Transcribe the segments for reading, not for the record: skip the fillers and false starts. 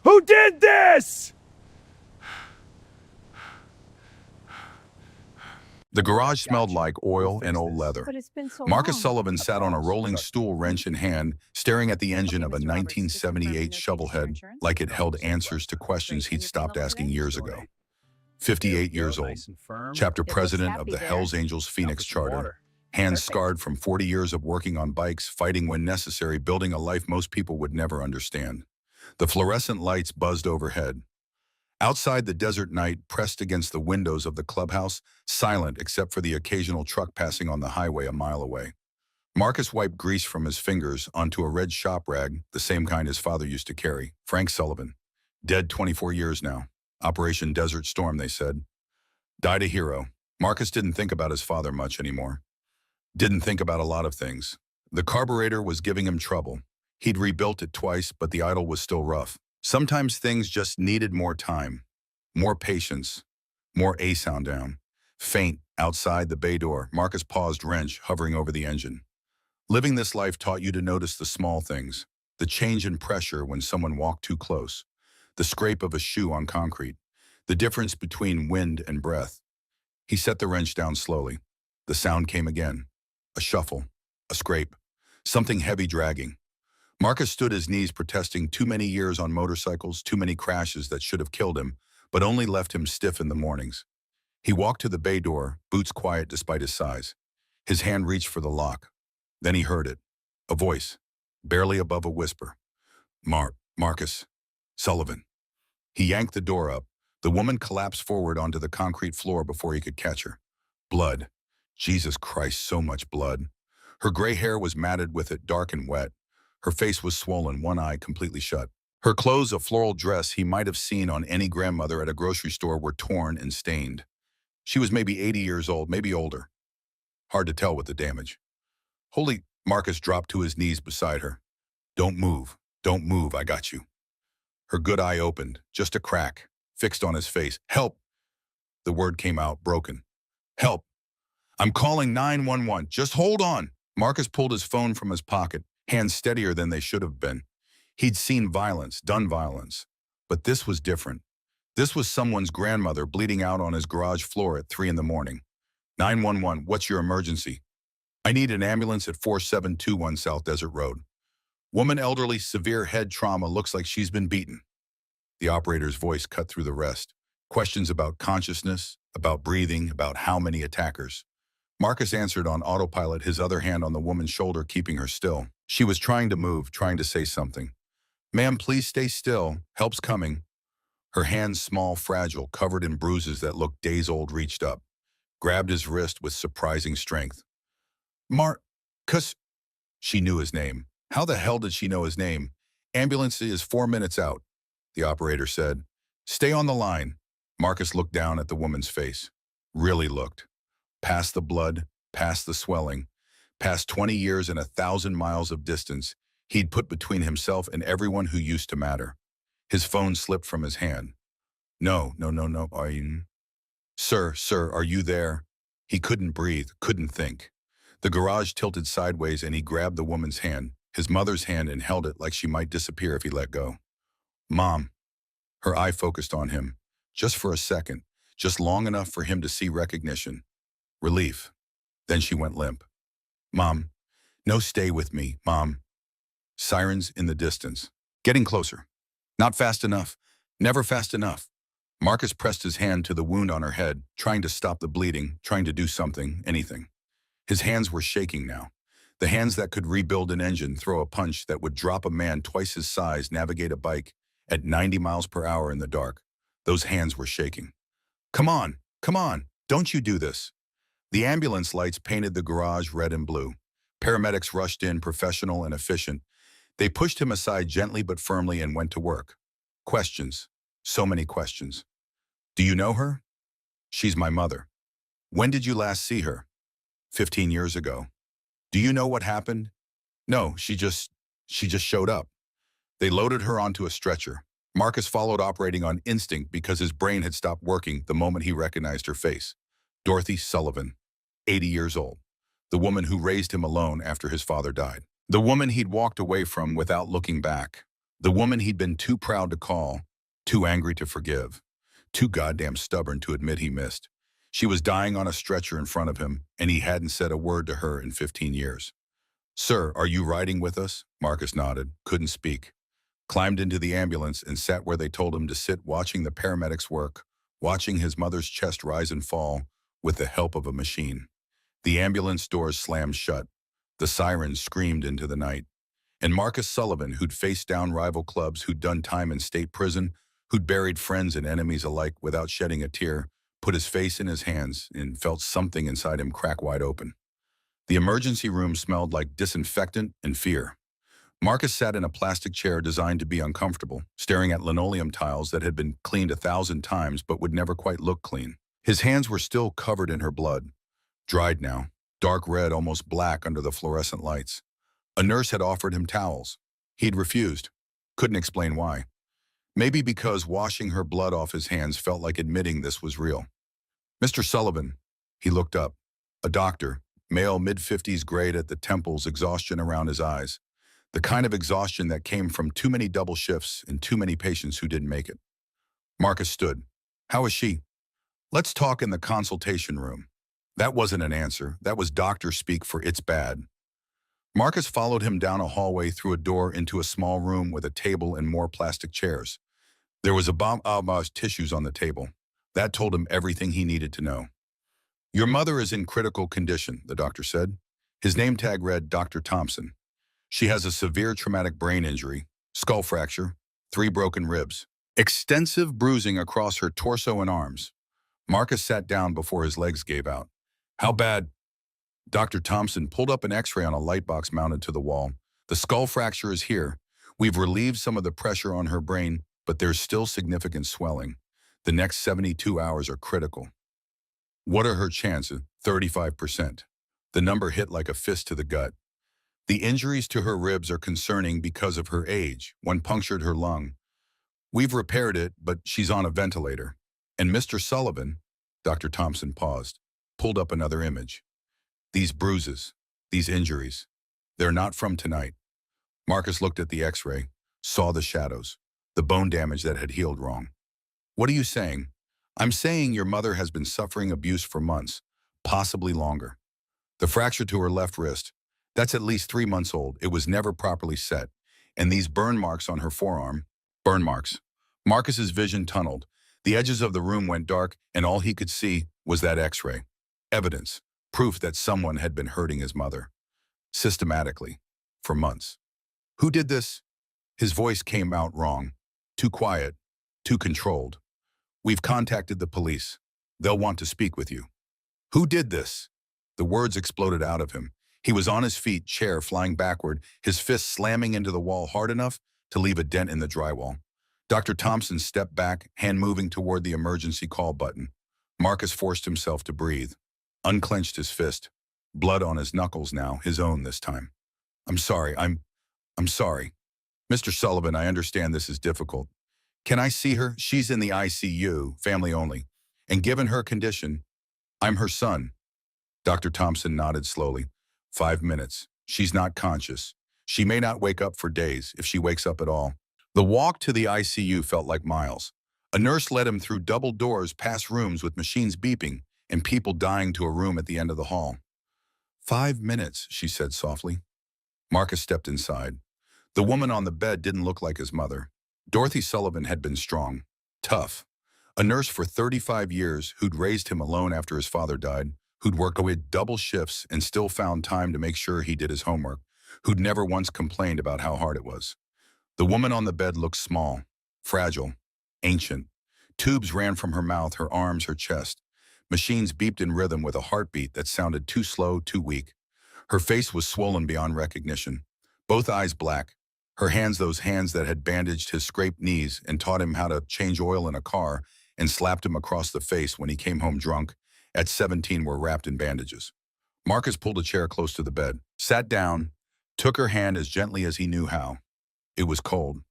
Who did this? The garage smelled like oil and old leather. But it's been so Marcus long. Sullivan sat on a rolling stool, wrench in hand, staring at the engine of a Mr. Roberts, just confirm 1978 no changes to your shovelhead insurance? like it held answers to questions Great. he'd And your stopped pain level asking today? years ago. 58 years old, Nice and firm. chapter It looks president of happy the there. Hells Angels Phoenix Now for some Charter, water. hands Perfect. scarred from 40 years of working on bikes, fighting when necessary, building a life most people would never understand. The fluorescent lights buzzed overhead. Outside, the desert night pressed against the windows of the clubhouse, silent except for the occasional truck passing on the highway a mile away. Marcus wiped grease from his fingers onto a red shop rag, the same kind his father used to carry. Frank Sullivan, dead 24 years now. Operation Desert Storm, they said. Died a hero. Marcus didn't think about his father much anymore. Didn't think about a lot of things. The carburetor was giving him trouble. He'd rebuilt it twice, but the idle was still rough. Sometimes things just needed more time, more patience, more A sound down. Faint, outside the bay door, Marcus paused, wrench hovering over the engine. Living this life taught you to notice the small things, the change in pressure when someone walked too close, the scrape of a shoe on concrete, the difference between wind and breath. He set the wrench down slowly. The sound came again. A shuffle, a scrape, something heavy dragging. Marcus stood his knees protesting too many years on motorcycles, too many crashes that should have killed him, but only left him stiff in the mornings. He walked to the bay door, boots quiet despite his size. His hand reached for the lock. Then he heard it. A voice, barely above a whisper. Marcus Sullivan. He yanked the door up. The woman collapsed forward onto the concrete floor before he could catch her. Blood. Jesus Christ, so much blood. Her gray hair was matted with it, dark and wet. Her face was swollen, one eye completely shut. Her clothes, a floral dress he might have seen on any grandmother at a grocery store, were torn and stained. She was maybe 80 years old, maybe older. Hard to tell with the damage. Holy, Marcus dropped to his knees beside her. Don't move, I got you. Her good eye opened, just a crack, fixed on his face. Help! The word came out, broken. Help! I'm calling 911, just hold on. Marcus pulled his phone from his pocket, hands steadier than they should have been. He'd seen violence, done violence. But this was different. This was someone's grandmother bleeding out on his garage floor at 3 in the morning. 911, what's your emergency? I need an ambulance at 4721 South Desert Road. Woman, elderly, severe head trauma, looks like she's been beaten. The operator's voice cut through the rest. Questions about consciousness, about breathing, about how many attackers. Marcus answered on autopilot, his other hand on the woman's shoulder, keeping her still. She was trying to move, trying to say something. Ma'am, please stay still. Help's coming. Her hands, small, fragile, covered in bruises that looked days old, reached up, grabbed his wrist with surprising strength. Marcus. She knew his name. How the hell did she know his name? Ambulance is 4 minutes out, the operator said. Stay on the line. Marcus looked down at the woman's face. Really looked. Past the blood, past the swelling, past 20 years and 1,000 miles of distance he'd put between himself and everyone who used to matter. His phone slipped from his hand. No. Are you? Sir, are you there? He couldn't breathe, couldn't think. The garage tilted sideways and he grabbed the woman's hand, his mother's hand, and held it like she might disappear if he let go. Mom. Her eye focused on him, just for a second, just long enough for him to see recognition. Relief. Then she went limp. Mom. No, stay with me, Mom. Sirens in the distance. Getting closer. Not fast enough. Never fast enough. Marcus pressed his hand to the wound on her head, trying to stop the bleeding, trying to do something, anything. His hands were shaking now. The hands that could rebuild an engine, throw a punch that would drop a man twice his size, navigate a bike at 90 miles per hour in the dark. Those hands were shaking. Come on, don't you do this. The ambulance lights painted the garage red and blue. Paramedics rushed in, professional and efficient. They pushed him aside gently but firmly and went to work. Questions. So many questions. Do you know her? She's my mother. When did you last see her? 15 years ago. Do you know what happened? No, she just showed up. They loaded her onto a stretcher. Marcus followed, operating on instinct because his brain had stopped working the moment he recognized her face. Dorothy Sullivan, 80 years old. The woman who raised him alone after his father died. The woman he'd walked away from without looking back. The woman he'd been too proud to call, too angry to forgive, too goddamn stubborn to admit he missed. She was dying on a stretcher in front of him, and he hadn't said a word to her in 15 years. "Sir, are you riding with us?" Marcus nodded, couldn't speak. Climbed into the ambulance and sat where they told him to sit, watching the paramedics work, watching his mother's chest rise and fall with the help of a machine. The ambulance doors slammed shut. The sirens screamed into the night. And Marcus Sullivan, who'd faced down rival clubs, who'd done time in state prison, who'd buried friends and enemies alike without shedding a tear, put his face in his hands and felt something inside him crack wide open. The emergency room smelled like disinfectant and fear. Marcus sat in a plastic chair designed to be uncomfortable, staring at linoleum tiles that had been cleaned 1,000 times but would never quite look clean. His hands were still covered in her blood, dried now, dark red, almost black under the fluorescent lights. A nurse had offered him towels. He'd refused. Couldn't explain why. Maybe because washing her blood off his hands felt like admitting this was real. "Mr. Sullivan." He looked up. A doctor, male, mid-50s, grayed at the temples, exhaustion around his eyes. The kind of exhaustion that came from too many double shifts and too many patients who didn't make it. Marcus stood. "How is she?" "Let's talk in the consultation room." That wasn't an answer. That was doctor speak for "it's bad." Marcus followed him down a hallway, through a door, into a small room with a table and more plastic chairs. There was a bomb of tissues on the table. That told him everything he needed to know. "Your mother is in critical condition," the doctor said. His name tag read Dr. Thompson. "She has a severe traumatic brain injury, skull fracture, 3 broken ribs, extensive bruising across her torso and arms." Marcus sat down before his legs gave out. "How bad?" Dr. Thompson pulled up an x-ray on a light box mounted to the wall. "The skull fracture is here. We've relieved some of the pressure on her brain, but there's still significant swelling. The next 72 hours are critical." "What are her chances?" 35%. The number hit like a fist to the gut. "The injuries to her ribs are concerning because of her age. One punctured her lung. We've repaired it, but she's on a ventilator." "And Mr. Sullivan," Dr. Thompson paused, pulled up another image. "These bruises, these injuries, they're not from tonight." Marcus looked at the x-ray, saw the shadows, the bone damage that had healed wrong. "What are you saying?" "I'm saying your mother has been suffering abuse for months, possibly longer. The fracture to her left wrist, that's at least 3 months old. It was never properly set. And these burn marks on her forearm, burn marks." Marcus's vision tunneled. The edges of the room went dark, and all he could see was that x-ray. Evidence, proof that someone had been hurting his mother. Systematically, for months. "Who did this?" His voice came out wrong. Too quiet, too controlled. "We've contacted the police. They'll want to speak with you." "Who did this?" The words exploded out of him. He was on his feet, chair flying backward, his fist slamming into the wall hard enough to leave a dent in the drywall. Dr. Thompson stepped back, hand moving toward the emergency call button. Marcus forced himself to breathe, unclenched his fist, blood on his knuckles now, his own this time. I'm sorry. I'm sorry. Mr. Sullivan, I understand this is difficult. Can I see her? She's in the ICU, family only. And given her condition, I'm her son." Dr. Thompson nodded slowly. 5 minutes. She's not conscious. She may not wake up for days, if she wakes up at all. The walk to the ICU felt like miles. A nurse led him through double doors, past rooms with machines beeping, and people dying, to a room at the end of the hall. 5 minutes, she said softly. Marcus stepped inside. The woman on the bed didn't look like his mother. Dorothy Sullivan had been strong, tough. A nurse for 35 years who'd raised him alone after his father died, who'd worked with double shifts and still found time to make sure he did his homework, who'd never once complained about how hard it was. The woman on the bed looked small, fragile, ancient. Tubes ran from her mouth, her arms, her chest. Machines beeped in rhythm with a heartbeat that sounded too slow, too weak. Her face was swollen beyond recognition, both eyes black. Her hands, those hands that had bandaged his scraped knees and taught him how to change oil in a car and slapped him across the face when he came home drunk, at 17 were wrapped in bandages. Marcus pulled a chair close to the bed, sat down, took her hand as gently as he knew how. It was cold.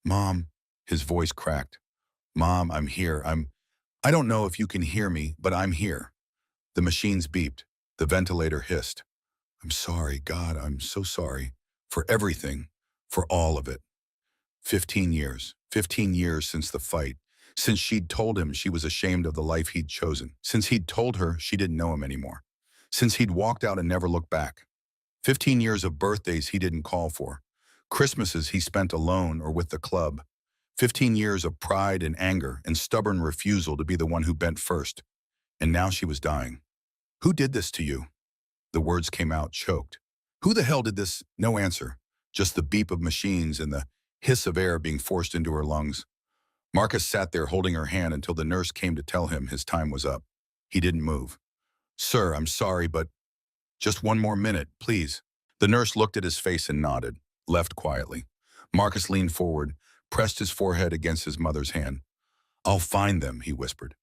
"Mom," his voice cracked. "Mom, I'm here. I don't know if you can hear me, but I'm here." The machines beeped. The ventilator hissed. I'm sorry, God, I'm so sorry. For everything. For all of it. 15 years. 15 years since the fight. Since she'd told him she was ashamed of the life he'd chosen. Since he'd told her she didn't know him anymore. Since he'd walked out and never looked back. 15 years of birthdays he didn't call for. Christmases he spent alone or with the club. 15 years of pride and anger and stubborn refusal to be the one who bent first. And now she was dying. Who did this to you? The words came out choked. Who the hell did this? No answer. Just the beep of machines and the hiss of air being forced into her lungs. Marcus sat there holding her hand until the nurse came to tell him his time was up. He didn't move. Sir, I'm sorry, but just one more minute, please. The nurse looked at his face and nodded, left quietly. Marcus leaned forward, pressed his forehead against his mother's hand. I'll find them, he whispered.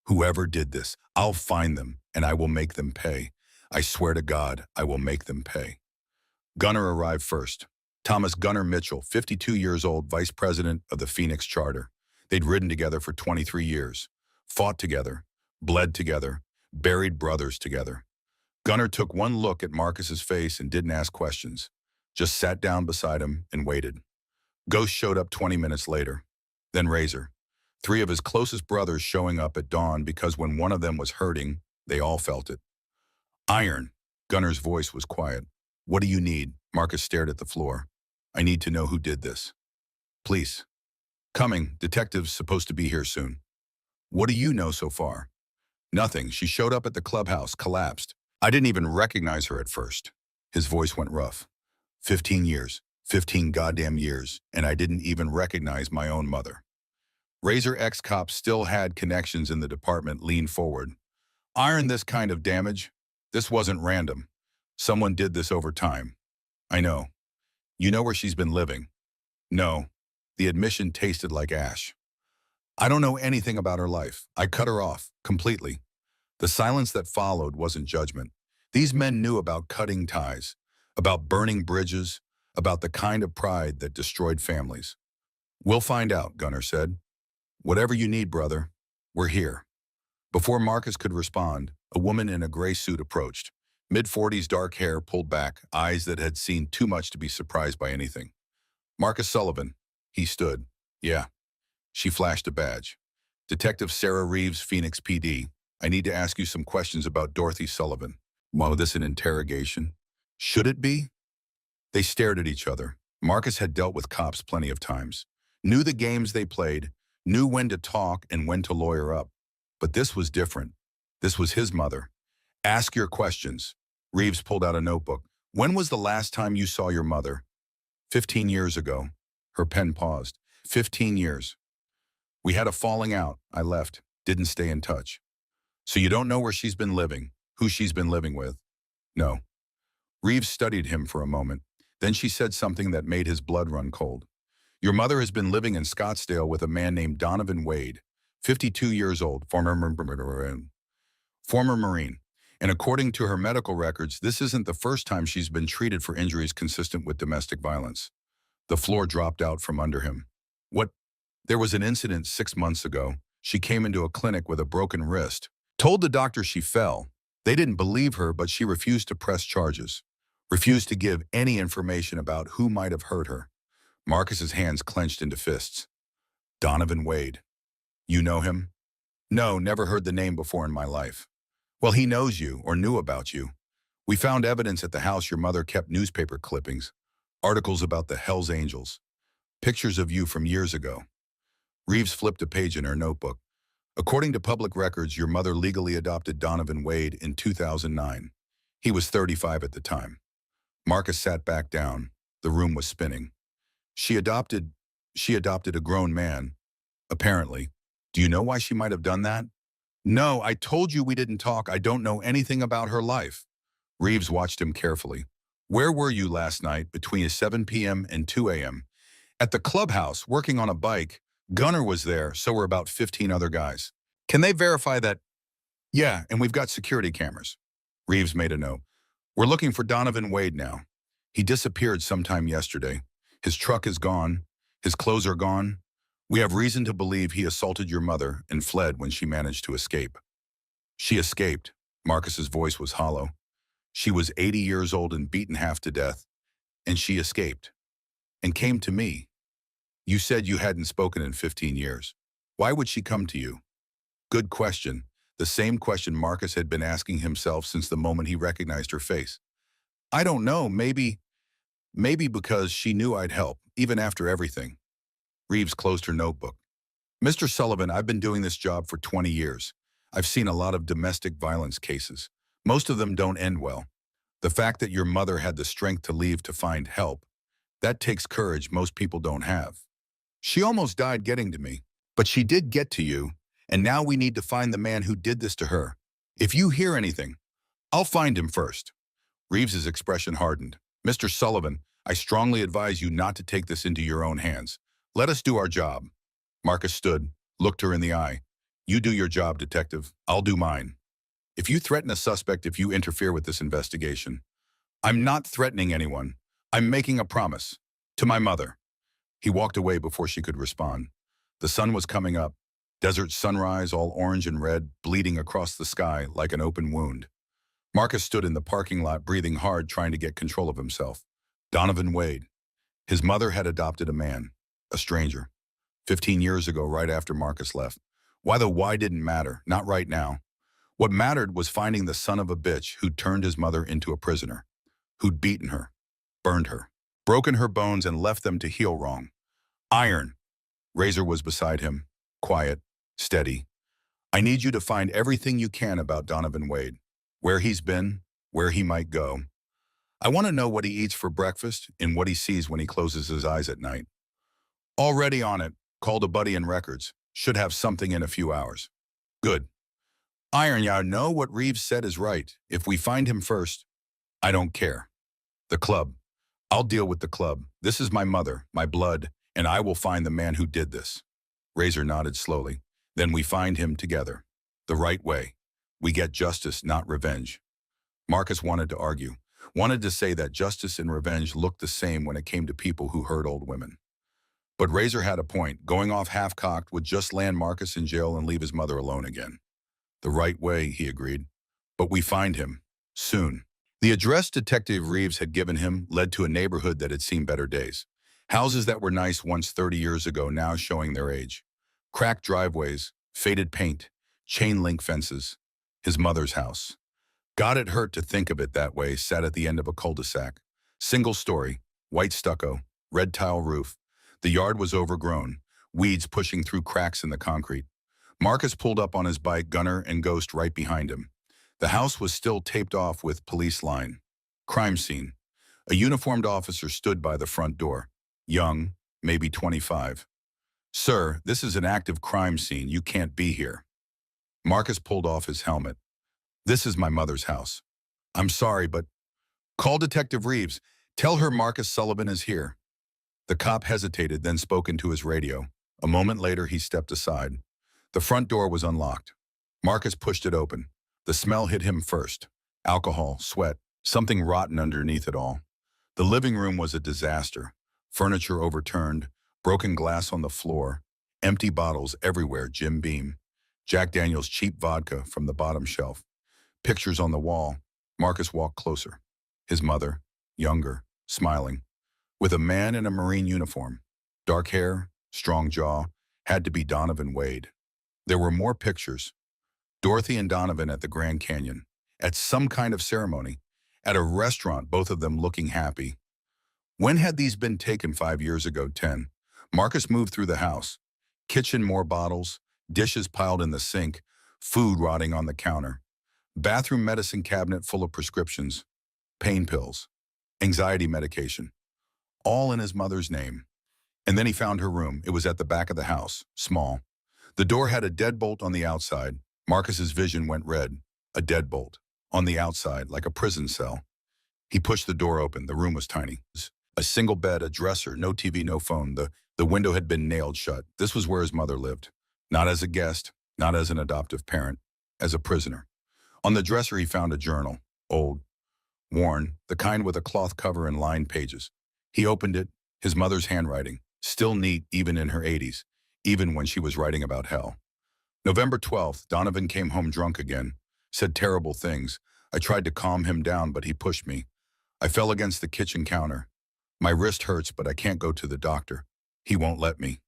Whoever did this, I'll find them, and I will make them pay. I swear to God, I will make them pay. Gunner arrived first. Thomas Gunner Mitchell, 52 years old, vice president of the Phoenix Charter. They'd ridden together for 23 years, fought together, bled together, buried brothers together. Gunner took one look at Marcus's face and didn't ask questions, just sat down beside him and waited. Ghost showed up 20 minutes later. Then Razor. 3 of his closest brothers showing up at dawn because when one of them was hurting, they all felt it. Iron. Gunner's voice was quiet. What do you need? Marcus stared at the floor. I need to know who did this. Police. Coming. Detective's supposed to be here soon. What do you know so far? Nothing. She showed up at the clubhouse, collapsed. I didn't even recognize her at first. His voice went rough. 15 years. 15 goddamn years. And I didn't even recognize my own mother. Razor ex-cop still had connections in the department leaned forward. Iron, this kind of damage. This wasn't random. Someone did this over time. I know. You know where she's been living? No. The admission tasted like ash. I don't know anything about her life. I cut her off, completely. The silence that followed wasn't judgment. These men knew about cutting ties, about burning bridges, about the kind of pride that destroyed families. We'll find out, Gunner said. Whatever you need, brother. We're here. Before Marcus could respond, a woman in a gray suit approached. Mid-40s, dark hair pulled back, eyes that had seen too much to be surprised by anything. Marcus Sullivan. He stood. Yeah. She flashed a badge. Detective Sarah Reeves, Phoenix PD. I need to ask you some questions about Dorothy Sullivan. Was this an interrogation? Should it be? They stared at each other. Marcus had dealt with cops plenty of times. Knew the games they played, knew when to talk and when to lawyer up. But this was different. This was his mother. Ask your questions. Reeves pulled out a notebook. When was the last time you saw your mother? 15 years ago. Her pen paused. 15 years. We had a falling out. I left. Didn't stay in touch. So you don't know where she's been living, who she's been living with? No. Reeves studied him for a moment. Then she said something that made his blood run cold. Your mother has been living in Scottsdale with a man named Donovan Wade, 52 years old, former Marine. And according to her medical records, this isn't the first time she's been treated for injuries consistent with domestic violence. The floor dropped out from under him. What? There was an incident 6 months ago. She came into a clinic with a broken wrist. Told the doctor she fell. They didn't believe her, but she refused to press charges. Refused to give any information about who might have hurt her. Marcus's hands clenched into fists. Donovan Wade. You know him? No, never heard the name before in my life. Well, he knows you, or knew about you. We found evidence at the house your mother kept newspaper clippings, articles about the Hells Angels, pictures of you from years ago. Reeves flipped a page in her notebook. According to public records, your mother legally adopted Donovan Wade in 2009. He was 35 at the time. Marcus sat back down. The room was spinning. She adopted a grown man, apparently. Do you know why she might have done that? No, I told you we didn't talk. I don't know anything about her life. Reeves watched him carefully. Where were you last night between 7 p.m. and 2 a.m.? At the clubhouse, working on a bike. Gunner was there, so were about 15 other guys. Can they verify that? Yeah, and we've got security cameras. Reeves made a note. We're looking for Donovan Wade now. He disappeared sometime yesterday. His truck is gone. His clothes are gone. We have reason to believe he assaulted your mother and fled when she managed to escape. She escaped. Marcus's voice was hollow. She was 80 years old and beaten half to death, and she escaped and came to me. You said you hadn't spoken in 15 years. Why would she come to you? Good question. The same question Marcus had been asking himself since the moment he recognized her face. I don't know, maybe because she knew I'd help, even after everything. Reeves closed her notebook. Mr. Sullivan, I've been doing this job for 20 years. I've seen a lot of domestic violence cases. Most of them don't end well. The fact that your mother had the strength to leave to find help, that takes courage most people don't have. She almost died getting to me, but she did get to you, and now we need to find the man who did this to her. If you hear anything, I'll find him first. Reeves's expression hardened. Mr. Sullivan, I strongly advise you not to take this into your own hands. Let us do our job. Marcus stood, looked her in the eye. You do your job, detective. I'll do mine. If you threaten a suspect, if you interfere with this investigation, I'm not threatening anyone. I'm making a promise. To my mother. He walked away before she could respond. The sun was coming up. Desert sunrise, all orange and red, bleeding across the sky like an open wound. Marcus stood in the parking lot, breathing hard, trying to get control of himself. Donovan Wade. His mother had adopted a man, a stranger. 15 years ago, right after Marcus left. Why the why didn't matter, not right now. What mattered was finding the son of a bitch who'd turned his mother into a prisoner, who'd beaten her, burned her, broken her bones and left them to heal wrong. Iron. Razor was beside him, quiet, steady. I need you to find everything you can about Donovan Wade, where he's been, where he might go. I want to know what he eats for breakfast and what he sees when he closes his eyes at night. Already on it, called a buddy in records. Should have something in a few hours. Good. Iron, I know what Reeves said is right. If we find him first, I don't care. The club. I'll deal with the club. This is my mother, my blood, and I will find the man who did this. Razor nodded slowly. Then we find him together. The right way. We get justice, not revenge. Marcus wanted to argue, wanted to say that justice and revenge looked the same when it came to people who hurt old women. But Razor had a point. Going off half-cocked would just land Marcus in jail and leave his mother alone again. The right way, he agreed. But we find him. Soon. The address Detective Reeves had given him led to a neighborhood that had seen better days. Houses that were nice once 30 years ago, now showing their age. Cracked driveways, faded paint, chain-link fences. His mother's house. God, it hurt to think of it that way, sat at the end of a cul-de-sac. Single story, white stucco, red tile roof. The yard was overgrown, weeds pushing through cracks in the concrete. Marcus pulled up on his bike, Gunner and Ghost right behind him. The house was still taped off with police line. Crime scene. A uniformed officer stood by the front door. Young, maybe 25. Sir, this is an active crime scene. You can't be here. Marcus pulled off his helmet. This is my mother's house. I'm sorry, but call Detective Reeves. Tell her Marcus Sullivan is here. The cop hesitated, then spoke into his radio. A moment later, he stepped aside. The front door was unlocked. Marcus pushed it open. The smell hit him first. Alcohol, sweat, something rotten underneath it all. The living room was a disaster. Furniture overturned, broken glass on the floor, empty bottles everywhere, Jim Beam. Jack Daniel's cheap vodka from the bottom shelf. Pictures on the wall. Marcus walked closer. His mother, younger, smiling, with a man in a Marine uniform. Dark hair, strong jaw, had to be Donovan Wade. There were more pictures. Dorothy and Donovan at the Grand Canyon, at some kind of ceremony, at a restaurant, both of them looking happy. When had these been taken? 5 years ago, 10. Marcus moved through the house. Kitchen, more bottles, dishes piled in the sink, food rotting on the counter. Bathroom medicine cabinet full of prescriptions, pain pills, anxiety medication, all in his mother's name. And then he found her room. It was at the back of the house, small. The door had a deadbolt on the outside. Marcus's vision went red. A deadbolt. On the outside, like a prison cell. He pushed the door open. The room was tiny. A single bed, a dresser, no TV, no phone. The window had been nailed shut. This was where his mother lived. Not as a guest, not as an adoptive parent, as a prisoner. On the dresser he found a journal. Old. Worn. The kind with a cloth cover and lined pages. He opened it. His mother's handwriting. Still neat even in her 80s. Even when she was writing about hell. November 12th, Donovan came home drunk again. said terrible things. I tried to calm him down, but he pushed me. I fell against the kitchen counter. My wrist hurts, but I can't go to the doctor. He won't let me.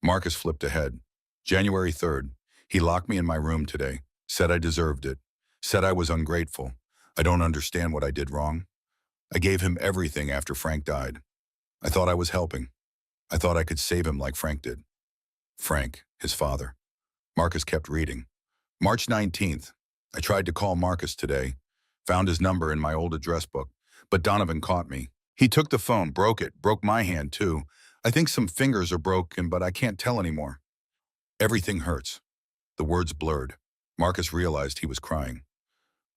Marcus flipped ahead. January 3rd. He locked me in my room today. Said I deserved it. Said I was ungrateful. I don't understand what I did wrong. I gave him everything after Frank died. I thought I was helping. I thought I could save him like Frank did. Frank, his father. Marcus kept reading. March 19th. I tried to call Marcus today. Found his number in my old address book. But Donovan caught me. He took the phone, broke it, broke my hand too. I think some fingers are broken, but I can't tell anymore. Everything hurts. The words blurred. Marcus realized he was crying.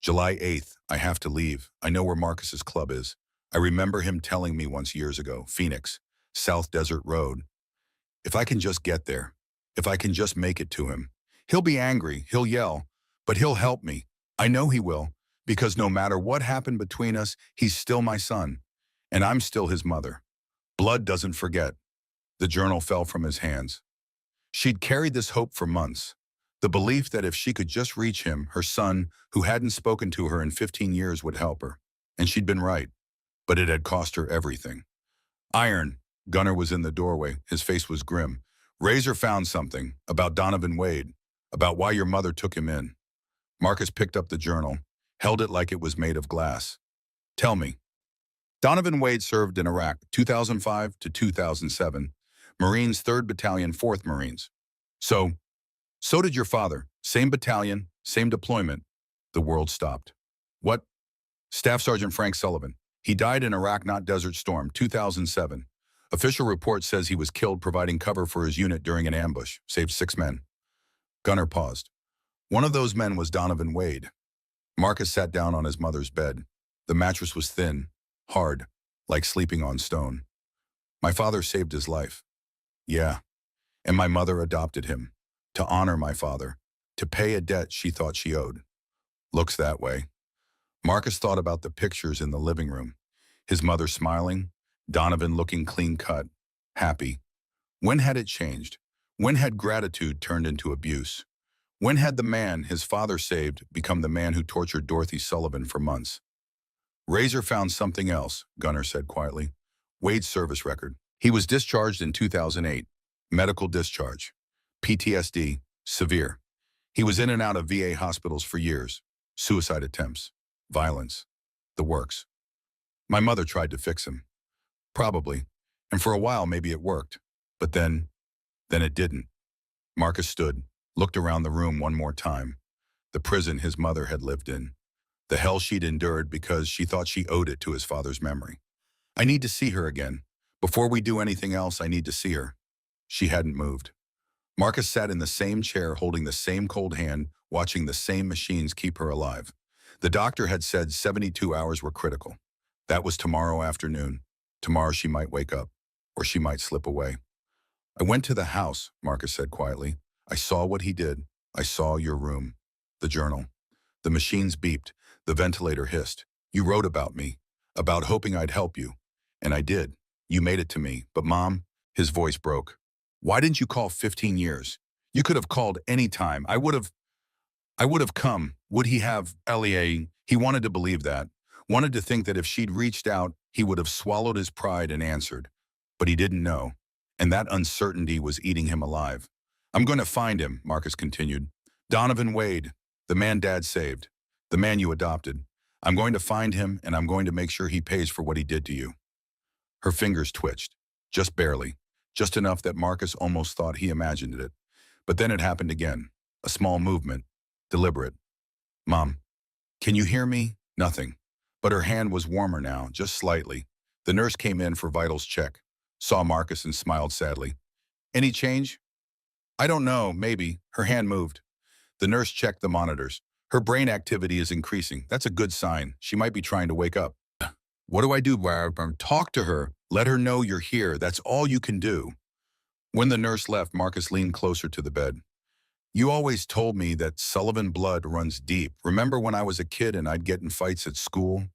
July 8th, I have to leave. I know where Marcus's club is. I remember him telling me once years ago, Phoenix, South Desert Road. If I can just get there, if I can just make it to him. He'll be angry, he'll yell, but he'll help me. I know he will, because no matter what happened between us, he's still my son, and I'm still his mother. Blood doesn't forget. The journal fell from his hands. She'd carried this hope for months, the belief that if she could just reach him, her son, who hadn't spoken to her in 15 years, would help her. And she'd been right, but it had cost her everything. Iron. Gunnar was in the doorway. His face was grim. Razor found something about Donovan Wade, about why your mother took him in. Marcus picked up the journal, held it like it was made of glass. Tell me. Donovan Wade served in Iraq 2005 to 2007, Marines 3rd Battalion, 4th Marines. So did your father. Same battalion, same deployment. The world stopped. What? Staff Sergeant Frank Sullivan. He died in Iraq, not Desert Storm, 2007. Official report says he was killed providing cover for his unit during an ambush, saved 6 men. Gunnar paused. One of those men was Donovan Wade. Marcus sat down on his mother's bed. The mattress was thin, hard, like sleeping on stone. My father saved his life. Yeah, and my mother adopted him, to honor my father, to pay a debt she thought she owed. Looks that way. Marcus thought about the pictures in the living room. His mother smiling, Donovan looking clean-cut, happy. When had it changed? When had gratitude turned into abuse? When had the man his father saved become the man who tortured Dorothy Sullivan for months? Razor found something else, Gunnar said quietly. Wade's service record. He was discharged in 2008. Medical discharge. PTSD, severe. He was in and out of VA hospitals for years. Suicide attempts. Violence. The works. My mother tried to fix him. Probably. And for a while maybe it worked. But then it didn't. Marcus stood, looked around the room one more time. The prison his mother had lived in. The hell she'd endured because she thought she owed it to his father's memory. I need to see her again. Before we do anything else, I need to see her. She hadn't moved. Marcus sat in the same chair holding the same cold hand, watching the same machines keep her alive. The doctor had said 72 hours were critical. That was tomorrow afternoon. Tomorrow she might wake up, or she might slip away. I went to the house, Marcus said quietly. I saw what he did. I saw your room. The journal. The machines beeped. The ventilator hissed. You wrote about me, about hoping I'd help you. And I did. You made it to me. But Mom, his voice broke. Why didn't you call 15 years? You could have called any time. I would have come. Would he have, Elie? He wanted to believe that. Wanted to think that if she'd reached out, he would have swallowed his pride and answered. But he didn't know. And that uncertainty was eating him alive. I'm going to find him, Marcus continued. Donovan Wade, the man Dad saved, the man you adopted. I'm going to find him, and I'm going to make sure he pays for what he did to you. Her fingers twitched, just barely, just enough that Marcus almost thought he imagined it. But then it happened again, a small movement, deliberate. Mom, can you hear me? Nothing. But her hand was warmer now, just slightly. The nurse came in for vitals check, saw Marcus and smiled sadly. Any change? I don't know, maybe. Her hand moved. The nurse checked the monitors. Her brain activity is increasing. That's a good sign. She might be trying to wake up. What do I do, Barb? Talk to her. Let her know you're here. That's all you can do. When the nurse left, Marcus leaned closer to the bed. You always told me that Sullivan blood runs deep. Remember when I was a kid and I'd get in fights at school?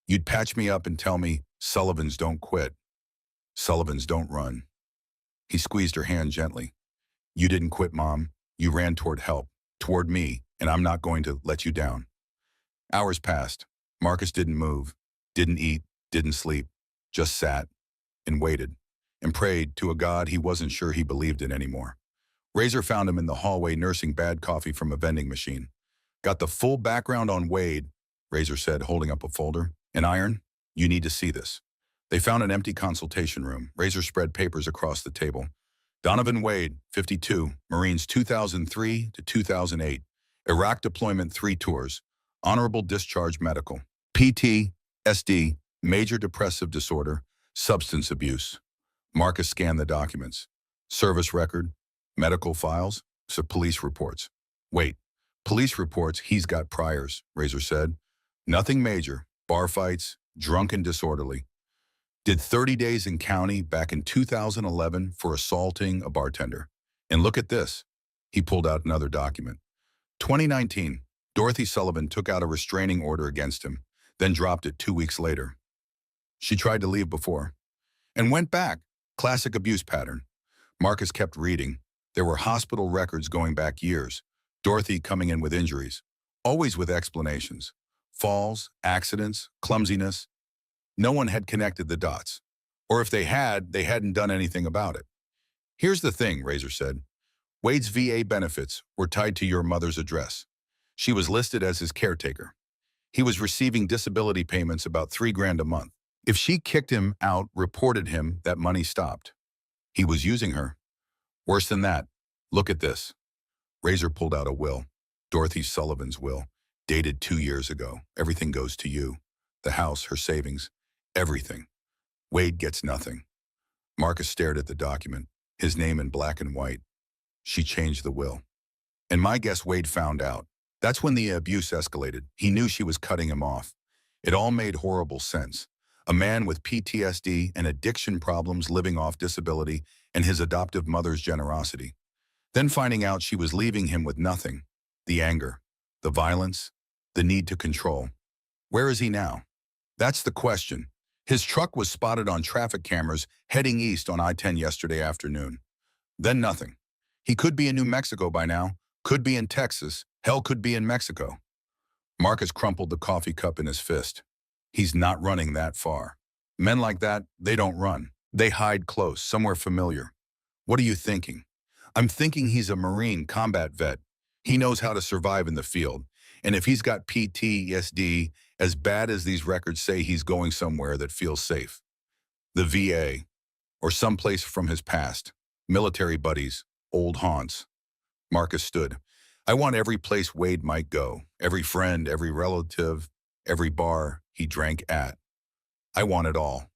You'd patch me up and tell me, Sullivans don't quit. Sullivans don't run. He squeezed her hand gently. You didn't quit, Mom. You ran toward help, toward me, and I'm not going to let you down. Hours passed. Marcus didn't move, didn't eat, didn't sleep, just sat and waited and prayed to a God he wasn't sure he believed in anymore. Razor found him in the hallway nursing bad coffee from a vending machine. Got the full background on Wade, Razor said, holding up a folder. An iron? You need to see this. They found an empty consultation room. Razor spread papers across the table. Donovan Wade, 52, Marines 2003 to 2008. Iraq deployment 3 tours. Honorable discharge medical. PTSD, major depressive disorder, substance abuse. Marcus scanned the documents. Service record, medical files, police reports. Wait, police reports, he's got priors, Razor said. Nothing major, bar fights, drunk and disorderly. Did 30 days in county back in 2011 for assaulting a bartender. And look at this. He pulled out another document. 2019, Dorothy Sullivan took out a restraining order against him, then dropped it 2 weeks later. She tried to leave before and went back. Classic abuse pattern. Marcus kept reading. There were hospital records going back years. Dorothy coming in with injuries, always with explanations. Falls, accidents, clumsiness. No one had connected the dots. Or if they had, they hadn't done anything about it. Here's the thing, Razor said. Wade's VA benefits were tied to your mother's address. She was listed as his caretaker. He was receiving disability payments about $3,000 a month. If she kicked him out, reported him, that money stopped. He was using her. Worse than that, look at this. Razor pulled out a will. Dorothy Sullivan's will, dated 2 years ago. Everything goes to you. The house, her savings, everything. Wade gets nothing. Marcus stared at the document, his name in black and white. She changed the will. And my guess Wade found out. That's when the abuse escalated. He knew she was cutting him off. It all made horrible sense. A man with PTSD and addiction problems living off disability and his adoptive mother's generosity. Then finding out she was leaving him with nothing. The anger, the violence, the need to control. Where is he now? That's the question. His truck was spotted on traffic cameras heading east on I-10 yesterday afternoon. Then nothing. He could be in New Mexico by now, could be in Texas, hell could be in Mexico. Marcus crumpled the coffee cup in his fist. He's not running that far. Men like that, they don't run. They hide close, somewhere familiar. What are you thinking? I'm thinking he's a Marine combat vet. He knows how to survive in the field. And if he's got PTSD, as bad as these records say, he's going somewhere that feels safe. The VA, or someplace from his past. Military buddies, old haunts. Marcus stood. I want every place Wade might go, every friend, every relative, every bar he drank at. I want it all.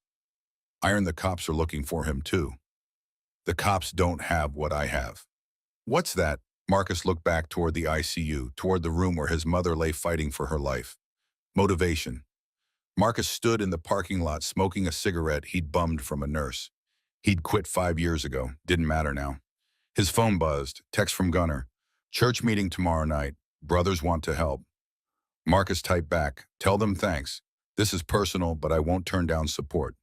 Iron, the cops are looking for him too. The cops don't have what I have. What's that? Marcus looked back toward the ICU, toward the room where his mother lay fighting for her life. Motivation. Marcus stood in the parking lot smoking a cigarette he'd bummed from a nurse. He'd quit 5 years ago. Didn't matter now. His phone buzzed. Text from Gunner. Church meeting tomorrow night. Brothers want to help. Marcus typed back. Tell them thanks. This is personal, but I won't turn down support.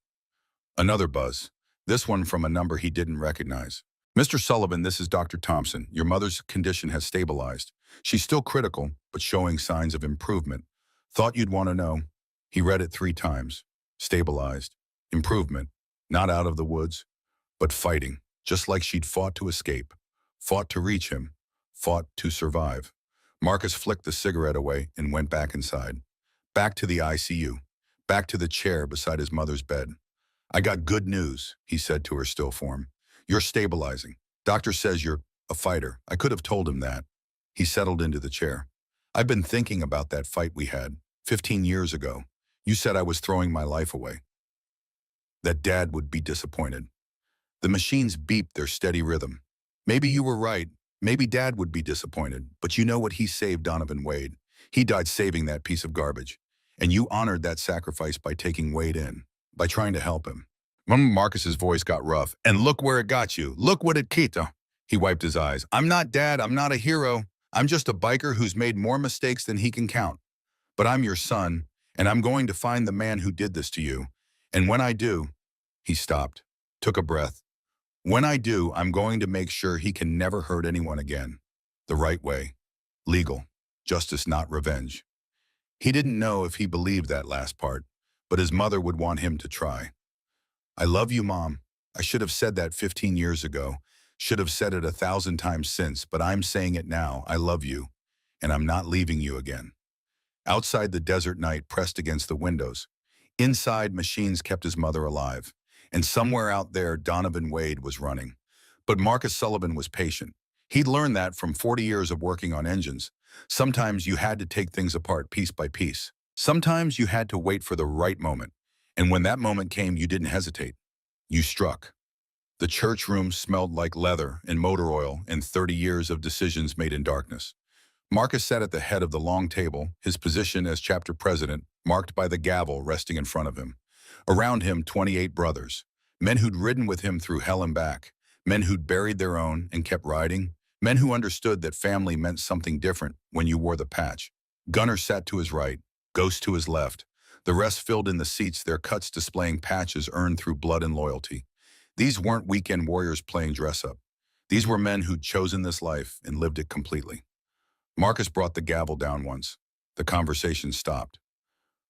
Another buzz. This one from a number he didn't recognize. Mr. Sullivan, this is Dr. Thompson. Your mother's condition has stabilized. She's still critical, but showing signs of improvement. Thought you'd want to know. He read it 3 times. Stabilized. Improvement. Not out of the woods, but fighting. Just like she'd fought to escape. Fought to reach him. Fought to survive. Marcus flicked the cigarette away and went back inside. Back to the ICU. Back to the chair beside his mother's bed. I got good news, he said to her still form. You're stabilizing. Doctor says you're a fighter. I could have told him that. He settled into the chair. I've been thinking about that fight we had 15 years ago. You said I was throwing my life away. That Dad would be disappointed. The machines beeped their steady rhythm. Maybe you were right. Maybe Dad would be disappointed. But you know what? He saved Donovan Wade. He died saving that piece of garbage. And you honored that sacrifice by taking Wade in, by trying to help him. Marcus's voice got rough. And look where it got you. Look what it quita. He wiped his eyes. I'm not Dad. I'm not a hero. I'm just a biker who's made more mistakes than he can count. But I'm your son, and I'm going to find the man who did this to you. And when I do, he stopped, took a breath. When I do, I'm going to make sure he can never hurt anyone again. The right way. Legal. justice, not revenge. He didn't know if he believed that last part, but his mother would want him to try. I love you, Mom. I should have said that 15 years ago. Should have said it 1,000 times since, but I'm saying it now. I love you, and I'm not leaving you again. Outside, the desert night pressed against the windows. Inside, machines kept his mother alive. And somewhere out there, Donovan Wade was running. But Marcus Sullivan was patient. He'd learned that from 40 years of working on engines. Sometimes you had to take things apart piece by piece. Sometimes you had to wait for the right moment. And when that moment came, you didn't hesitate. You struck. The church room smelled like leather and motor oil and 30 years of decisions made in darkness. Marcus sat at the head of the long table, his position as chapter president marked by the gavel resting in front of him. Around him, 28 brothers, men who'd ridden with him through hell and back, men who'd buried their own and kept riding, men who understood that family meant something different when you wore the patch. Gunnar sat to his right, Ghost to his left. The rest filled in the seats, their cuts displaying patches earned through blood and loyalty. These weren't weekend warriors playing dress-up. These were men who'd chosen this life and lived it completely. Marcus brought the gavel down once. The conversation stopped.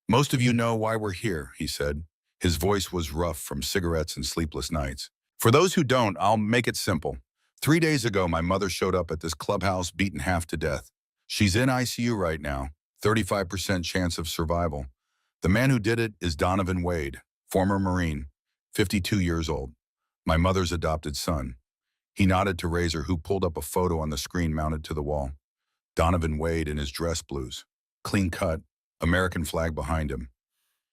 Most of you know why we're here, he said. His voice was rough from cigarettes and sleepless nights. For those who don't, I'll make it simple. 3 days ago, my mother showed up at this clubhouse beaten half to death. She's in ICU right now, 35% chance of survival. The man who did it is Donovan Wade, former Marine, 52 years old. My mother's adopted son. He nodded to Razor, who pulled up a photo on the screen mounted to the wall. Donovan Wade in his dress blues, clean cut, American flag behind him.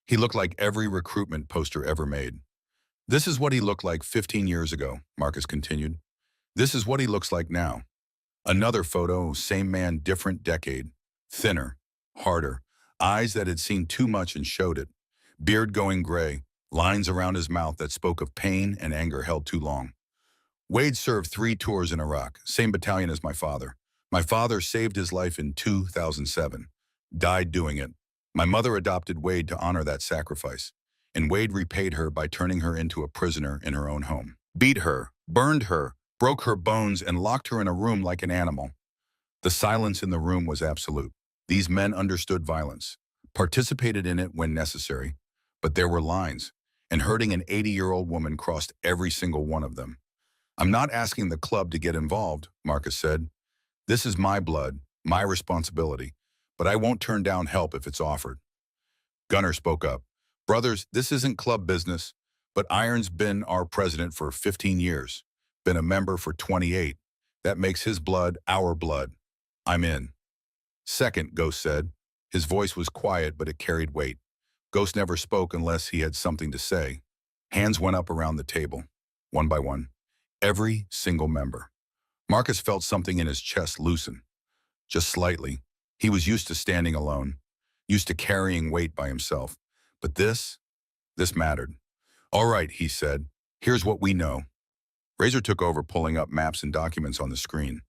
He looked like every recruitment poster ever made. This is what he looked like 15 years ago, Marcus continued. This is what he looks like now. Another photo, same man, different decade. Thinner, harder, eyes that had seen too much and showed it. Beard going gray, lines around his mouth that spoke of pain and anger held too long. Wade served 3 tours in Iraq, same battalion as my father. My father saved his life in 2007, died doing it. My mother adopted Wade to honor that sacrifice, and Wade repaid her by turning her into a prisoner in her own home. Beat her, burned her, broke her bones, and locked her in a room like an animal. The silence in the room was absolute. These men understood violence, participated in it when necessary, but there were lines, and hurting an 80-year-old woman crossed every single one of them. I'm not asking the club to get involved, Marcus said. This is my blood, my responsibility, but I won't turn down help if it's offered. Gunnar spoke up. Brothers, this isn't club business, but Iron's been our president for 15 years, been a member for 28. That makes his blood our blood. I'm in. Second, Ghost said. His voice was quiet, but it carried weight. Ghost never spoke unless he had something to say. Hands went up around the table, one by one. Every single member. Marcus felt something in his chest loosen. Just slightly. He was used to standing alone, used to carrying weight by himself. But this mattered. All right, he said. Here's what we know. Razor took over, pulling up maps and documents on the screen.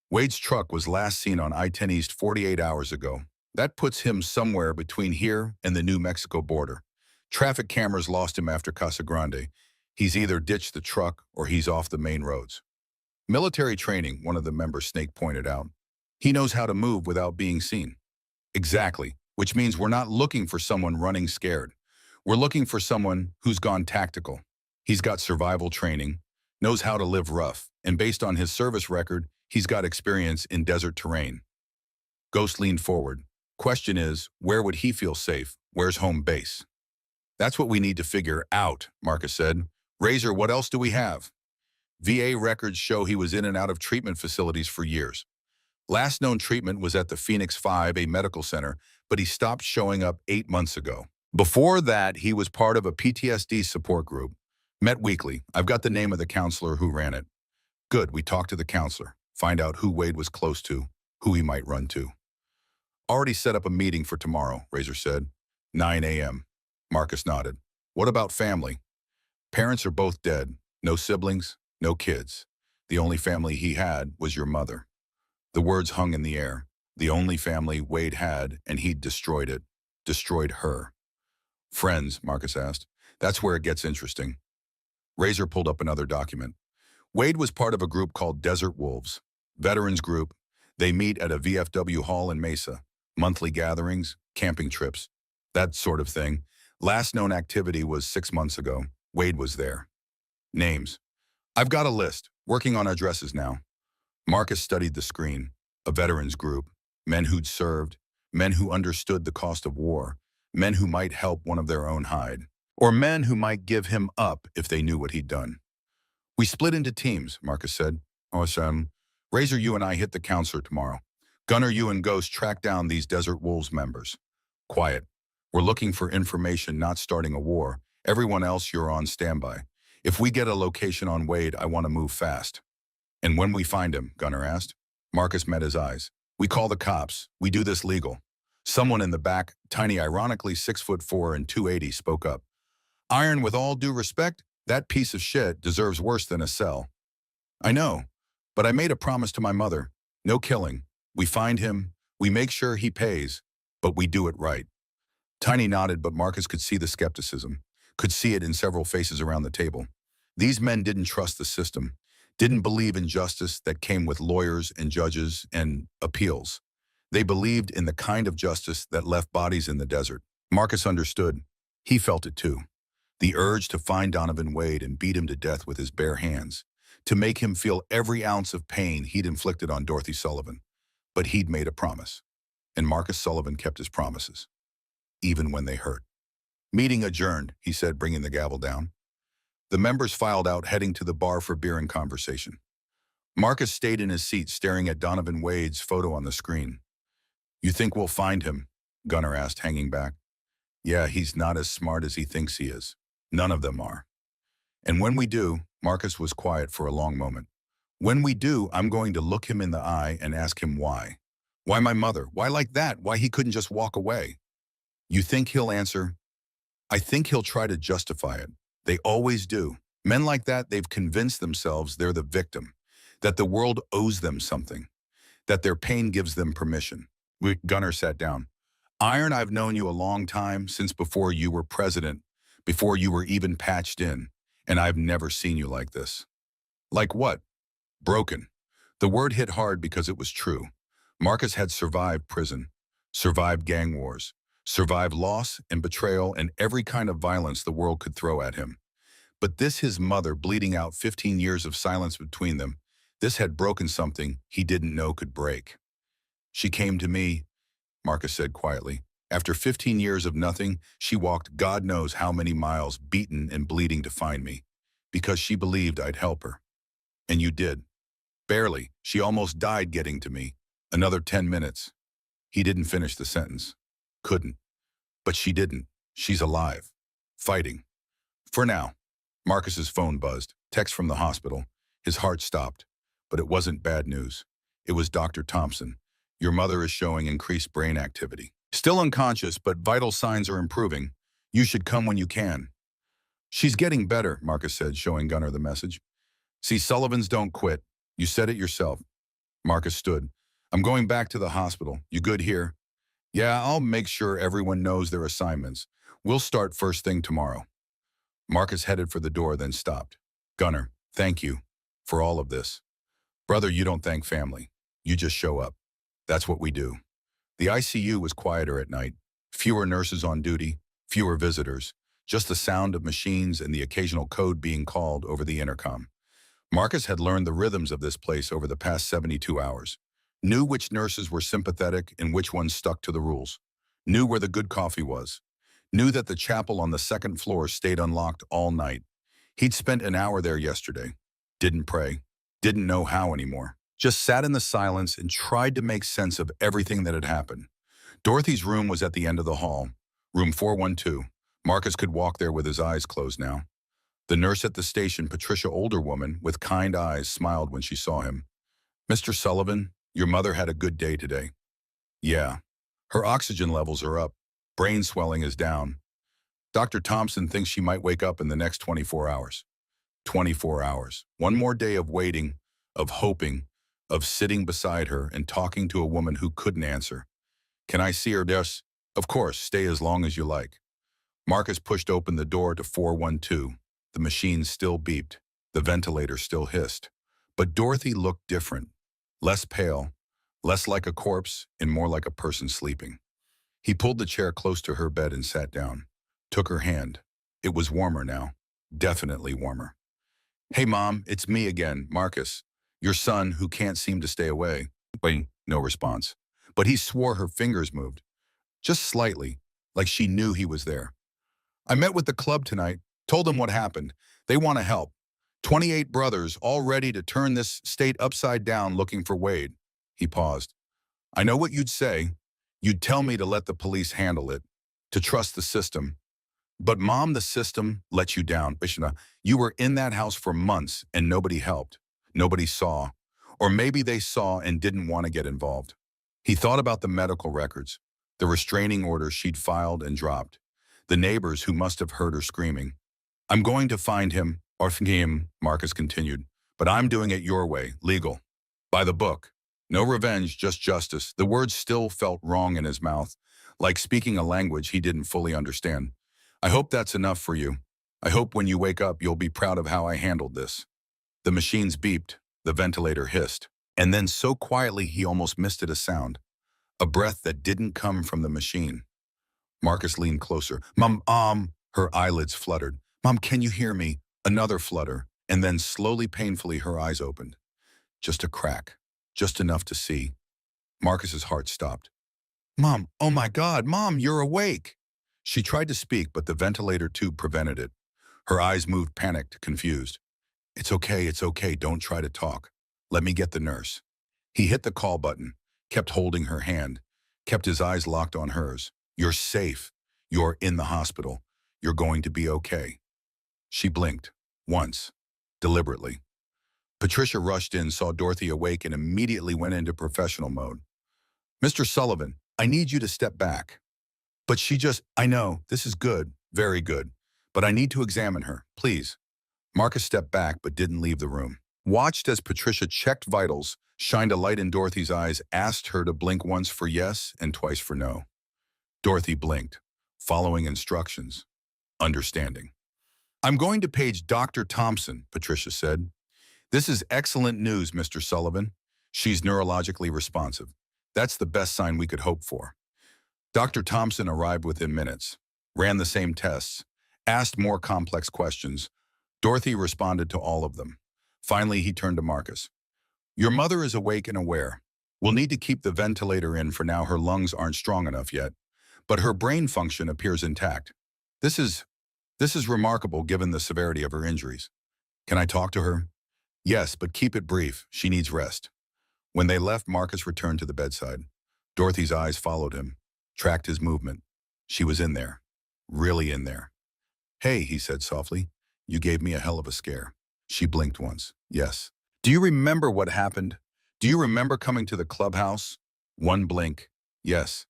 Wade's truck was last seen on I-10 East 48 hours ago. That puts him somewhere between here and the New Mexico border. Traffic cameras lost him after Casa Grande. He's either ditched the truck or he's off the main roads. Military training, one of the members, Snake, pointed out. He knows how to move without being seen. Exactly, which means we're not looking for someone running scared. We're looking for someone who's gone tactical. He's got survival training, knows how to live rough, and based on his service record, he's got experience in desert terrain. Ghost leaned forward. Question is, where would he feel safe? Where's home base? That's what we need to figure out, Marcus said. Razor, what else do we have? VA records show he was in and out of treatment facilities for years. Last known treatment was at the Phoenix 5, a medical center, but he stopped showing up 8 months ago. Before that, he was part of a PTSD support group. Met weekly. I've got the name of the counselor who ran it. Good, we talked to the counselor. Find out who Wade was close to, who he might run to. Already set up a meeting for tomorrow, Razor said. 9 a.m. Marcus nodded. What about family? Parents are both dead. No siblings, no kids. The only family he had was your mother. The words hung in the air. The only family Wade had, and he'd destroyed it. Destroyed her. Friends, Marcus asked. That's where it gets interesting. Razor pulled up another document. Wade was part of a group called Desert Wolves. Veterans group. They meet at a VFW hall in Mesa. Monthly gatherings, camping trips, that sort of thing. Last known activity was 6 months ago. Wade was there. Names. I've got a list. Working on addresses now. Marcus studied the screen. A veterans group. Men who'd served. Men who understood the cost of war. Men who might help one of their own hide. Or men who might give him up if they knew what he'd done. We split into teams, Marcus said. Awesome. Razor, you and I hit the counselor tomorrow. Gunner, you and Ghost track down these Desert Wolves members. Quiet. We're looking for information, not starting a war. Everyone else, you're on standby. If we get a location on Wade, I want to move fast. And when we find him, Gunner asked. Marcus met his eyes. We call the cops. We do this legal. Someone in the back, tiny, ironically 6'4" and 280, spoke up. Iron, with all due respect, that piece of shit deserves worse than a cell. I know, but I made a promise to my mother. No killing. We find him, we make sure he pays, but we do it right. Tiny nodded, but Marcus could see the skepticism, could see it in several faces around the table. These men didn't trust the system, didn't believe in justice that came with lawyers and judges and appeals. They believed in the kind of justice that left bodies in the desert. Marcus understood. He felt it too. The urge to find Donovan Wade and beat him to death with his bare hands, to make him feel every ounce of pain he'd inflicted on Dorothy Sullivan. But he'd made a promise, and Marcus Sullivan kept his promises, even when they hurt. Meeting adjourned, he said, bringing the gavel down. The members filed out, heading to the bar for beer and conversation. Marcus stayed in his seat, staring at Donovan Wade's photo on the screen. You think we'll find him? Gunner asked, hanging back. Yeah, he's not as smart as he thinks he is. None of them are. And when we do, Marcus was quiet for a long moment. When we do, I'm going to look him in the eye and ask him why. Why my mother? Why like that? Why he couldn't just walk away? You think he'll answer? I think he'll try to justify it. They always do. Men like that, they've convinced themselves they're the victim, that the world owes them something, that their pain gives them permission. Gunner sat down. Iron, I've known you a long time, since before you were president, before you were even patched in, and I've never seen you like this. Like what? Broken. The word hit hard because it was true. Marcus had survived prison, survived gang wars, survived loss and betrayal and every kind of violence the world could throw at him. But this, his mother, bleeding out 15 years of silence between them, this had broken something he didn't know could break. She came to me, Marcus said quietly. After 15 years of nothing, she walked God knows how many miles, beaten and bleeding, to find me, because she believed I'd help her. And you did. Barely. She almost died getting to me. Another 10 minutes. He didn't finish the sentence. Couldn't. But she didn't. She's alive. Fighting. For now. Marcus's phone buzzed. Text from the hospital. His heart stopped. But it wasn't bad news. It was Dr. Thompson. Your mother is showing increased brain activity. Still unconscious, but vital signs are improving. You should come when you can. She's getting better, Marcus said, showing Gunner the message. See, Sullivans don't quit. You said it yourself. Marcus stood. I'm going back to the hospital. You good here? Yeah, I'll make sure everyone knows their assignments. We'll start first thing tomorrow. Marcus headed for the door, then stopped. Gunner, thank you for all of this. Brother, you don't thank family. You just show up. That's what we do. The ICU was quieter at night. Fewer nurses on duty, fewer visitors, just the sound of machines and the occasional code being called over the intercom. Marcus had learned the rhythms of this place over the past 72 hours. Knew which nurses were sympathetic and which ones stuck to the rules. Knew where the good coffee was. Knew that the chapel on the second floor stayed unlocked all night. He'd spent an hour there yesterday. Didn't pray. Didn't know how anymore. Just sat in the silence and tried to make sense of everything that had happened. Dorothy's room was at the end of the hall. Room 412. Marcus could walk there with his eyes closed now. The nurse at the station, Patricia, older woman, with kind eyes, smiled when she saw him. Mr. Sullivan, your mother had a good day today. Yeah. Her oxygen levels are up. Brain swelling is down. Dr. Thompson thinks she might wake up in the next 24 hours. 24 hours. One more day of waiting, of hoping, of sitting beside her and talking to a woman who couldn't answer. Can I see her? Yes. Of course, stay as long as you like. Marcus pushed open the door to 412. The machine still beeped. The ventilator still hissed. But Dorothy looked different. Less pale, less like a corpse and more like a person sleeping. He pulled the chair close to her bed and sat down, took her hand. It was warmer now, definitely warmer. Hey, Mom, it's me again, Marcus, your son who can't seem to stay away. Wait, no response. But he swore her fingers moved, just slightly, like she knew he was there. I met with the club tonight, told them what happened. They want to help. 28 brothers all ready to turn this state upside down looking for Wade. He paused. I know what you'd say. You'd tell me to let the police handle it, to trust the system. But Mom, the system let you down. Bishna, you were in that house for months and nobody helped. Nobody saw. Or maybe they saw and didn't want to get involved. He thought about the medical records, the restraining orders she'd filed and dropped, the neighbors who must have heard her screaming. I'm going to find him, or him, Marcus continued, but I'm doing it your way, legal. By the book. No revenge, just justice. The words still felt wrong in his mouth, like speaking a language he didn't fully understand. I hope that's enough for you. I hope when you wake up you'll be proud of how I handled this. The machines beeped, the ventilator hissed, and then so quietly he almost missed it a sound, a breath that didn't come from the machine. Marcus leaned closer. Mom, her eyelids fluttered. Mom, can you hear me? Another flutter, and then slowly, painfully, her eyes opened. Just a crack, just enough to see. Marcus's heart stopped. Mom, oh my God, Mom, you're awake. She tried to speak, but the ventilator tube prevented it. Her eyes moved, panicked, confused. It's okay, don't try to talk. Let me get the nurse. He hit the call button, kept holding her hand, kept his eyes locked on hers. You're safe. You're in the hospital. You're going to be okay. She blinked, once, deliberately. Patricia rushed in, saw Dorothy awake, and immediately went into professional mode. Mr. Sullivan, I need you to step back. But I know, this is good, very good, but I need to examine her, please. Marcus stepped back but didn't leave the room. Watched as Patricia checked vitals, shined a light in Dorothy's eyes, asked her to blink once for yes and twice for no. Dorothy blinked, following instructions, understanding. I'm going to page Dr. Thompson, Patricia said. This is excellent news, Mr. Sullivan. She's neurologically responsive. That's the best sign we could hope for. Dr. Thompson arrived within minutes, ran the same tests, asked more complex questions. Dorothy responded to all of them. Finally, he turned to Marcus. Your mother is awake and aware. We'll need to keep the ventilator in for now. Her lungs aren't strong enough yet, but her brain function appears intact. This is remarkable given the severity of her injuries. Can I talk to her? Yes, but keep it brief. She needs rest. When they left, Marcus returned to the bedside. Dorothy's eyes followed him, tracked his movement. She was in there, really in there. Hey, he said softly, you gave me a hell of a scare. She blinked once. Yes. Do you remember what happened? Do you remember coming to the clubhouse? One blink. Yes.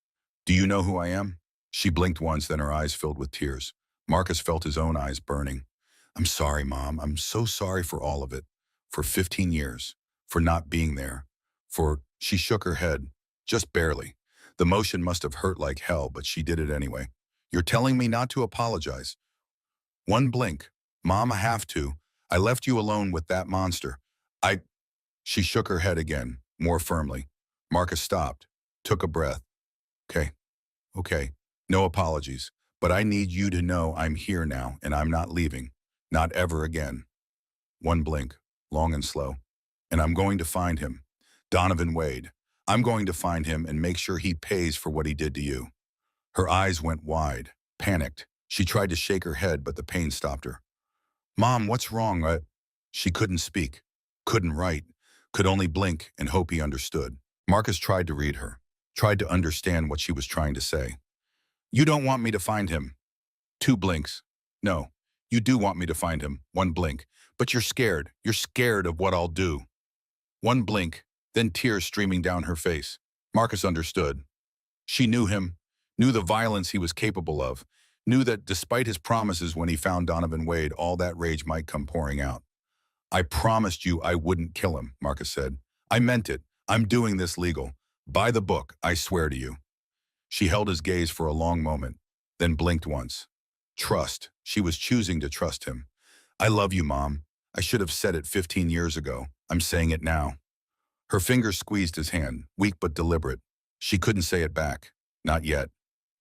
Do you know who I am? She blinked once, then her eyes filled with tears. Marcus felt his own eyes burning. I'm sorry, Mom. I'm so sorry for all of it. For 15 years. For not being there. She shook her head. Just barely. The motion must have hurt like hell, but she did it anyway. You're telling me not to apologize. One blink. Mom, I have to. I left you alone with that monster. She shook her head again, more firmly. Marcus stopped, took a breath. Okay. No apologies. But I need you to know I'm here now and I'm not leaving. Not ever again. One blink, long and slow. And I'm going to find him. Donovan Wade. I'm going to find him and make sure he pays for what he did to you. Her eyes went wide, panicked. She tried to shake her head, but the pain stopped her. Mom, what's wrong? She couldn't speak, couldn't write, could only blink and hope he understood. Marcus tried to read her, tried to understand what she was trying to say. You don't want me to find him. Two blinks. No, you do want me to find him. One blink. But you're scared. You're scared of what I'll do. One blink, then tears streaming down her face. Marcus understood. She knew him, knew the violence he was capable of, knew that despite his promises when he found Donovan Wade, all that rage might come pouring out. I promised you I wouldn't kill him, Marcus said. I meant it. I'm doing this legal. By the book, I swear to you. She held his gaze for a long moment, then blinked once. Trust. She was choosing to trust him. I love you, Mom. I should have said it 15 years ago. I'm saying it now. Her fingers squeezed his hand, weak but deliberate. She couldn't say it back. Not yet.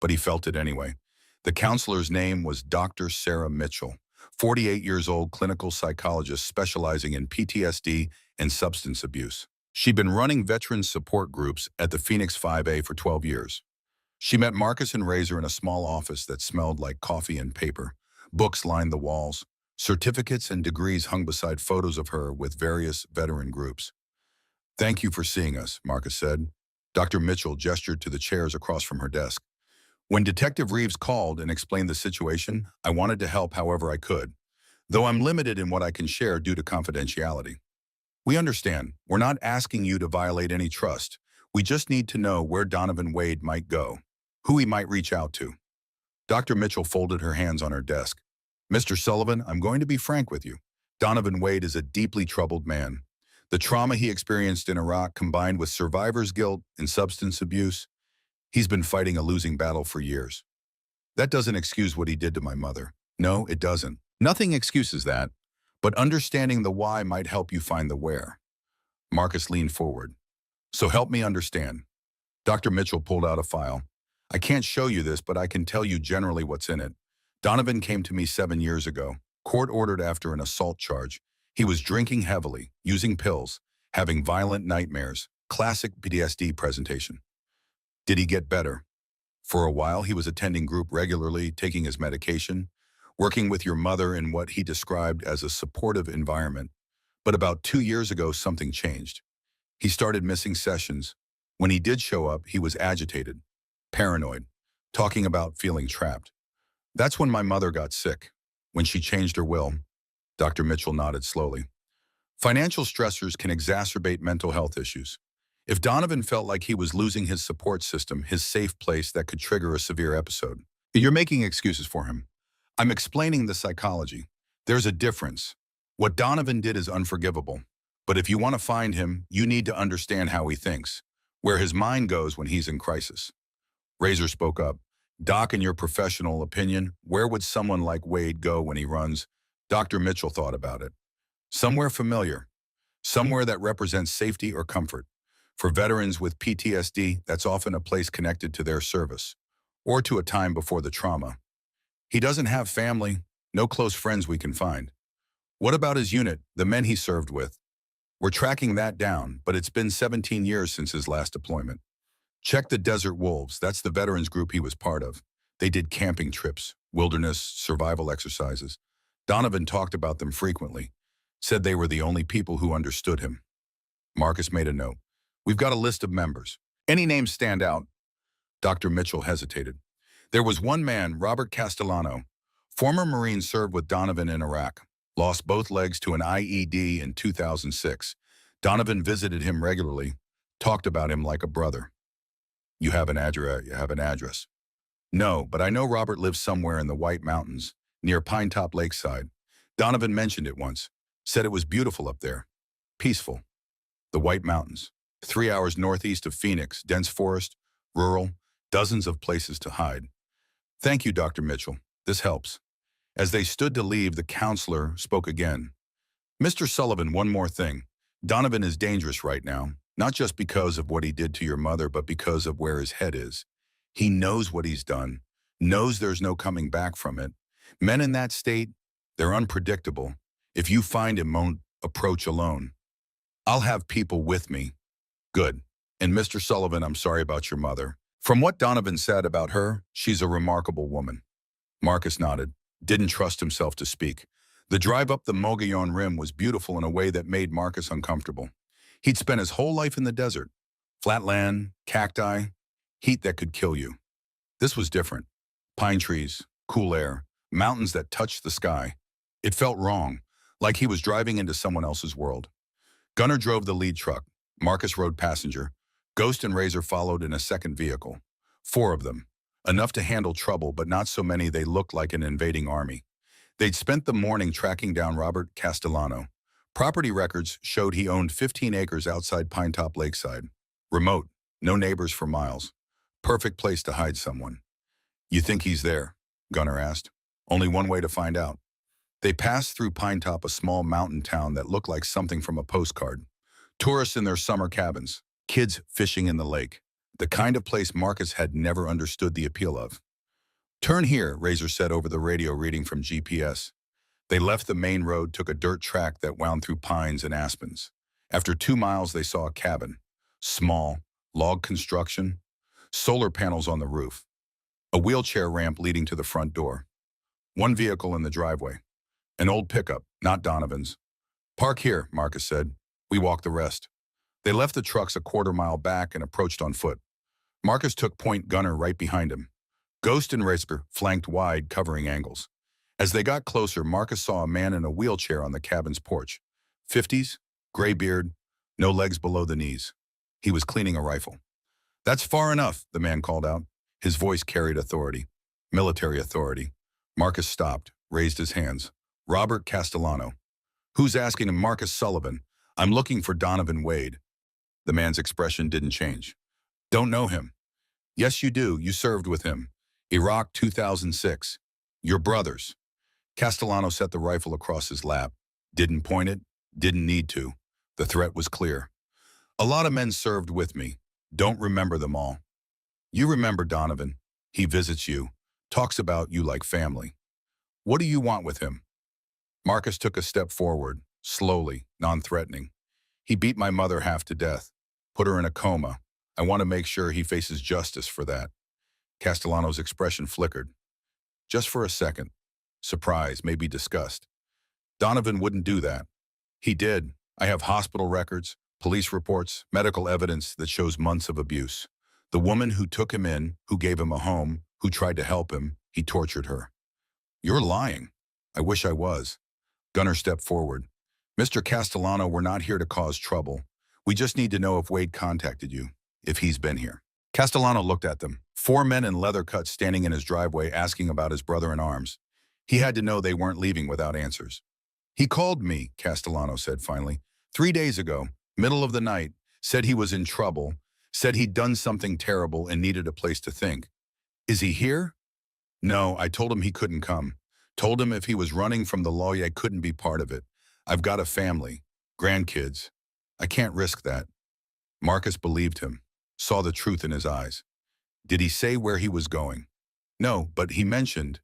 But he felt it anyway. The counselor's name was Dr. Sarah Mitchell, 48 years old clinical psychologist specializing in PTSD and substance abuse. She'd been running veterans support groups at the Phoenix 5A for 12 years. She met Marcus and Razor in a small office that smelled like coffee and paper. Books lined the walls. Certificates and degrees hung beside photos of her with various veteran groups. "Thank you for seeing us," Marcus said. Dr. Mitchell gestured to the chairs across from her desk. "When Detective Reeves called and explained the situation, I wanted to help however I could, though I'm limited in what I can share due to confidentiality. We understand. We're not asking you to violate any trust. We just need to know where Donovan Wade might go, who he might reach out to." Dr. Mitchell folded her hands on her desk. "Mr. Sullivan, I'm going to be frank with you. Donovan Wade is a deeply troubled man. The trauma he experienced in Iraq combined with survivor's guilt and substance abuse, he's been fighting a losing battle for years. That doesn't excuse what he did to my mother. No, it doesn't. Nothing excuses that. But understanding the why might help you find the where." Marcus leaned forward. "So help me understand." Dr. Mitchell pulled out a file. "I can't show you this, but I can tell you generally what's in it. Donovan came to me 7 years ago, court-ordered after an assault charge. He was drinking heavily, using pills, having violent nightmares, classic PTSD presentation. Did he get better? For a while, he was attending group regularly, taking his medication, working with your mother in what he described as a supportive environment. But about 2 years ago, something changed. He started missing sessions. When he did show up, he was agitated, paranoid, talking about feeling trapped. That's when my mother got sick, when she changed her will." Dr. Mitchell nodded slowly. "Financial stressors can exacerbate mental health issues. If Donovan felt like he was losing his support system, his safe place, that could trigger a severe episode. You're making excuses for him. I'm explaining the psychology. There's a difference. What Donovan did is unforgivable. But if you want to find him, you need to understand how he thinks, where his mind goes when he's in crisis." Razor spoke up. "Doc, in your professional opinion, where would someone like Wade go when he runs?" Dr. Mitchell thought about it. "Somewhere familiar. Somewhere that represents safety or comfort. For veterans with PTSD, that's often a place connected to their service, or to a time before the trauma. He doesn't have family, no close friends we can find. What about his unit, the men he served with? We're tracking that down, but it's been 17 years since his last deployment. Check the Desert Wolves, that's the veterans group he was part of. They did camping trips, wilderness, survival exercises. Donovan talked about them frequently, said they were the only people who understood him." Marcus made a note. "We've got a list of members. Any names stand out?" Dr. Mitchell hesitated. "There was one man, Robert Castellano, former Marine, served with Donovan in Iraq, lost both legs to an IED in 2006. Donovan visited him regularly, talked about him like a brother." You have an address. "No, but I know Robert lives somewhere in the White Mountains, near Pinetop Lakeside. Donovan mentioned it once, said it was beautiful up there. Peaceful. The White Mountains, 3 hours northeast of Phoenix, dense forest, rural, dozens of places to hide." "Thank you, Dr. Mitchell. This helps." As they stood to leave, the counselor spoke again. "Mr. Sullivan, one more thing. Donovan is dangerous right now, not just because of what he did to your mother, but because of where his head is. He knows what he's done, knows there's no coming back from it. Men in that state, they're unpredictable. If you find him, won't approach alone. I'll have people with me." "Good. And Mr. Sullivan, I'm sorry about your mother. From what Donovan said about her, she's a remarkable woman." Marcus nodded, didn't trust himself to speak. The drive up the Mogollon Rim was beautiful in a way that made Marcus uncomfortable. He'd spent his whole life in the desert. Flat land, cacti, heat that could kill you. This was different. Pine trees, cool air, mountains that touched the sky. It felt wrong, like he was driving into someone else's world. Gunnar drove the lead truck. Marcus rode passenger. Ghost and Razor followed in a second vehicle. 4 of them. Enough to handle trouble, but not so many they looked like an invading army. They'd spent the morning tracking down Robert Castellano. Property records showed he owned 15 acres outside Pinetop Lakeside. Remote, no neighbors for miles. Perfect place to hide someone. "You think he's there?" Gunnar asked. "Only one way to find out." They passed through Pinetop, a small mountain town that looked like something from a postcard. Tourists in their summer cabins, kids fishing in the lake. The kind of place Marcus had never understood the appeal of. Turn here, Razor said over the radio reading from GPS. They left the main road, took a dirt track that wound through pines and aspens. After 2 miles, they saw a cabin. Small, log construction, solar panels on the roof, a wheelchair ramp leading to the front door. One vehicle in the driveway. An old pickup, not Donovan's. Park here, Marcus said. We walk the rest. They left the trucks a quarter-mile back and approached on foot. Marcus took point gunner right behind him. Ghost and Razor flanked wide, covering angles. As they got closer, Marcus saw a man in a wheelchair on the cabin's porch. 50s, gray beard, no legs below the knees. He was cleaning a rifle. That's far enough, the man called out. His voice carried authority. Military authority. Marcus stopped, raised his hands. Robert Castellano. Who's asking him? Marcus Sullivan. I'm looking for Donovan Wade. The man's expression didn't change. Don't know him. Yes, you do. You served with him. Iraq 2006. Your brothers. Castellano set the rifle across his lap. Didn't point it. Didn't need to. The threat was clear. A lot of men served with me. Don't remember them all. You remember Donovan. He visits you. Talks about you like family. What do you want with him? Marcus took a step forward, slowly, non-threatening. He beat my mother half to death. Put her in a coma. I want to make sure he faces justice for that. Castellano's expression flickered. Just for a second. Surprise, maybe disgust. Donovan wouldn't do that. He did. I have hospital records, police reports, medical evidence that shows months of abuse. The woman who took him in, who gave him a home, who tried to help him, he tortured her. You're lying. I wish I was. Gunner stepped forward. Mr. Castellano, we're not here to cause trouble. We just need to know if Wade contacted you, if he's been here. Castellano looked at them. 4 men in leather cuts standing in his driveway asking about his brother in arms. He had to know they weren't leaving without answers. He called me, Castellano said finally. 3 days ago, middle of the night, said he was in trouble, said he'd done something terrible and needed a place to think. Is he here? No, I told him he couldn't come. Told him if he was running from the law, I couldn't be part of it. I've got a family, grandkids. I can't risk that. Marcus believed him, saw the truth in his eyes. Did he say where he was going? No, but he mentioned.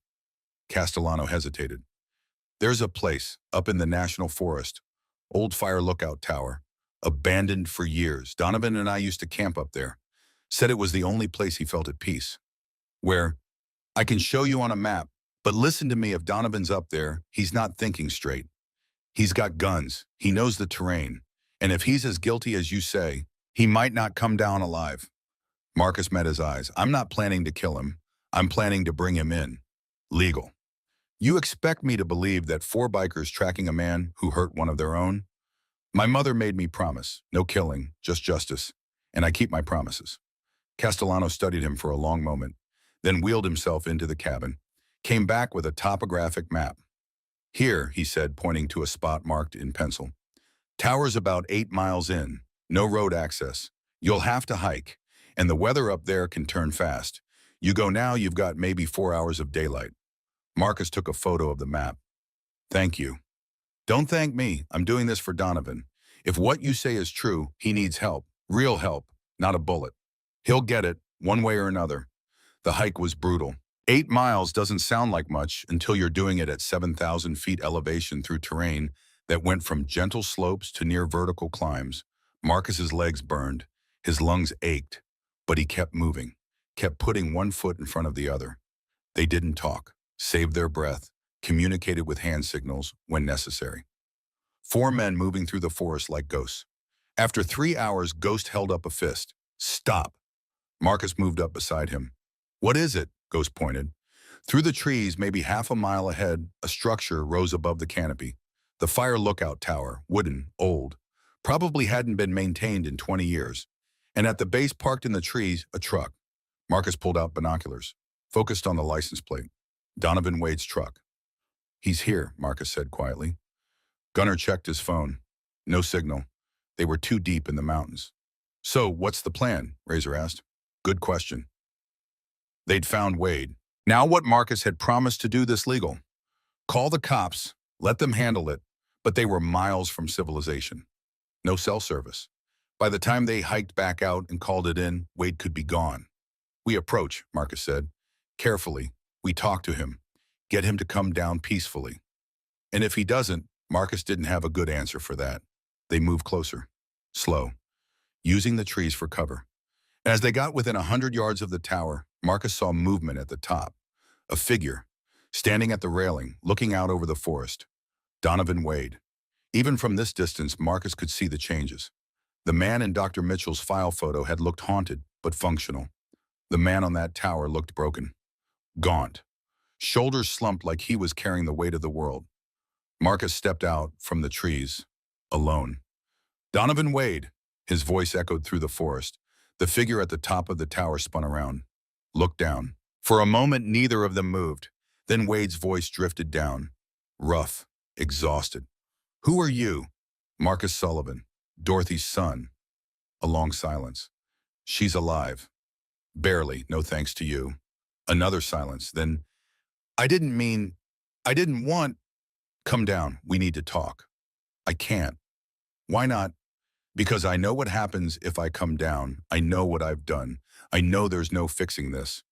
Castellano hesitated. There's a place up in the National Forest, old fire lookout tower, abandoned for years. Donovan and I used to camp up there. Said it was the only place he felt at peace. Where? I can show you on a map, but listen to me, if Donovan's up there, he's not thinking straight. He's got guns, he knows the terrain, and if he's as guilty as you say, he might not come down alive. Marcus met his eyes. I'm not planning to kill him. I'm planning to bring him in. Legal. You expect me to believe that 4 bikers tracking a man who hurt one of their own? My mother made me promise. No killing, just justice. And I keep my promises. Castellano studied him for a long moment, then wheeled himself into the cabin, came back with a topographic map. Here, he said, pointing to a spot marked in pencil. Tower's about 8 miles in. No road access. You'll have to hike. And the weather up there can turn fast. You go now, you've got maybe 4 hours of daylight. Marcus took a photo of the map. Thank you. Don't thank me. I'm doing this for Donovan. If what you say is true, he needs help. Real help, not a bullet. He'll get it, one way or another. The hike was brutal. 8 miles doesn't sound like much until you're doing it at 7,000 feet elevation through terrain that went from gentle slopes to near vertical climbs. Marcus's legs burned. His lungs ached. But he kept moving, kept putting one foot in front of the other. They didn't talk, saved their breath, communicated with hand signals when necessary. 4 men moving through the forest like ghosts. After 3 hours, Ghost held up a fist. Stop. Marcus moved up beside him. What is it? Ghost pointed. Through the trees, maybe half a mile ahead, a structure rose above the canopy. The fire lookout tower, wooden, old, probably hadn't been maintained in 20 years. And at the base, parked in the trees, a truck. Marcus pulled out binoculars, focused on the license plate. Donovan Wade's truck. He's here, Marcus said quietly. Gunner checked his phone. No signal. They were too deep in the mountains. So, what's the plan? Razor asked. Good question. They'd found Wade. Now what Marcus had promised to do this legal. Call the cops, let them handle it, but they were miles from civilization. No cell service. By the time they hiked back out and called it in, Wade could be gone. We approach, Marcus said. Carefully, we talk to him, get him to come down peacefully. And if he doesn't, Marcus didn't have a good answer for that. They moved closer, slow, using the trees for cover. And as they got within 100 yards of the tower, Marcus saw movement at the top. A figure, standing at the railing, looking out over the forest. Donovan Wade. Even from this distance, Marcus could see the changes. The man in Dr. Mitchell's file photo had looked haunted, but functional. The man on that tower looked broken, gaunt, shoulders slumped like he was carrying the weight of the world. Marcus stepped out from the trees, alone. Donovan Wade, his voice echoed through the forest. The figure at the top of the tower spun around, looked down. For a moment, neither of them moved. Then Wade's voice drifted down, rough, exhausted. Who are you? Marcus Sullivan, Dorothy's son. A long silence. She's alive. Barely, no thanks to you. Another silence. Then, I didn't want. Come down, we need to talk. I can't. Why not? Because I know what happens if I come down. I know what I've done. I know there's no fixing this.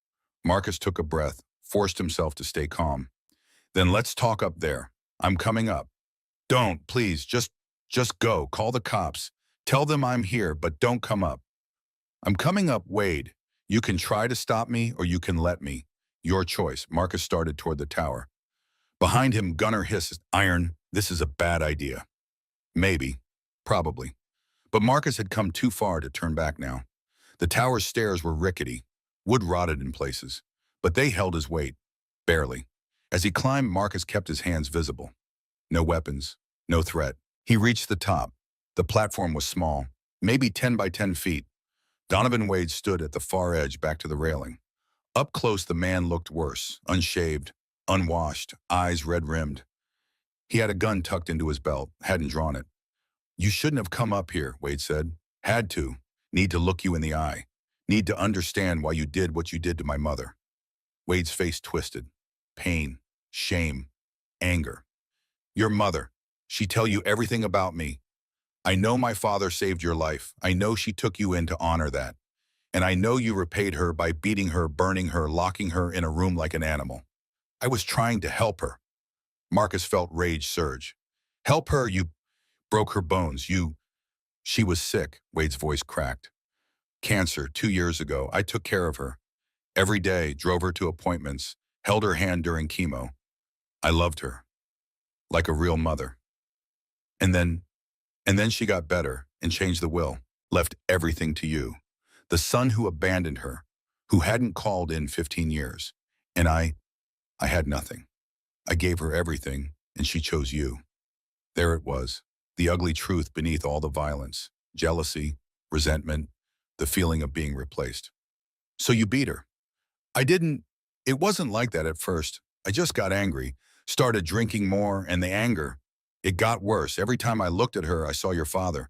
Marcus took a breath, forced himself to stay calm. Then let's talk up there. I'm coming up. Don't, please, just go. Call the cops. Tell them I'm here, but don't come up. I'm coming up, Wade. You can try to stop me or you can let me. Your choice. Marcus started toward the tower. Behind him, Gunnar hissed, Iron, this is a bad idea. Maybe. Probably. But Marcus had come too far to turn back now. The tower's stairs were rickety, wood rotted in places, but they held his weight, barely. As he climbed, Marcus kept his hands visible. No weapons, no threat. He reached the top. The platform was small, maybe 10 by 10 feet. Donovan Wade stood at the far edge back to the railing. Up close, the man looked worse, unshaved, unwashed, eyes red-rimmed. He had a gun tucked into his belt, hadn't drawn it. You shouldn't have come up here, Wade said. Had to. Need to look you in the eye. Need to understand why you did what you did to my mother. Wade's face twisted. Pain, shame, anger. Your mother. She tell you everything about me. I know my father saved your life. I know she took you in to honor that. And I know you repaid her by beating her, burning her, locking her in a room like an animal. I was trying to help her. Marcus felt rage surge. Help her, you broke her bones. She was sick, Wade's voice cracked. Cancer, 2 years ago. I took care of her. Every day, drove her to appointments, held her hand during chemo. I loved her. Like a real mother. And then she got better and changed the will, left everything to you. The son who abandoned her, who hadn't called in 15 years. And I had nothing. I gave her everything, and she chose you. There it was, the ugly truth beneath all the violence, jealousy, resentment, the feeling of being replaced. So you beat her. It wasn't like that at first. I just got angry, started drinking more, and the anger, it got worse. Every time I looked at her, I saw your father.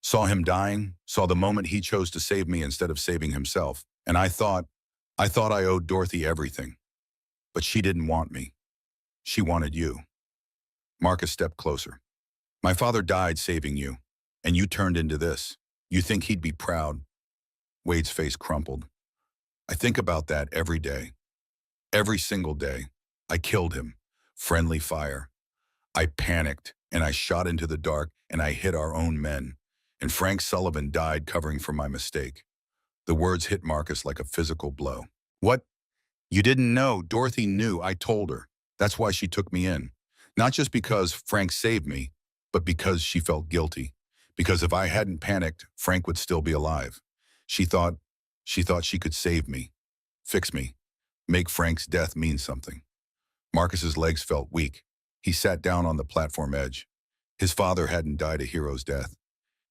Saw him dying, saw the moment he chose to save me instead of saving himself. And I thought I owed Dorothy everything. But she didn't want me. She wanted you. Marcus stepped closer. My father died saving you, and you turned into this. You think he'd be proud? Wade's face crumpled. I think about that every day. Every single day. I killed him. Friendly fire. I panicked, and I shot into the dark, and I hit our own men. And Frank Sullivan died covering for my mistake. The words hit Marcus like a physical blow. What? You didn't know. Dorothy knew. I told her. That's why she took me in. Not just because Frank saved me, but because she felt guilty. Because if I hadn't panicked, Frank would still be alive. She thought she could save me, fix me, make Frank's death mean something. Marcus's legs felt weak. He sat down on the platform edge. His father hadn't died a hero's death.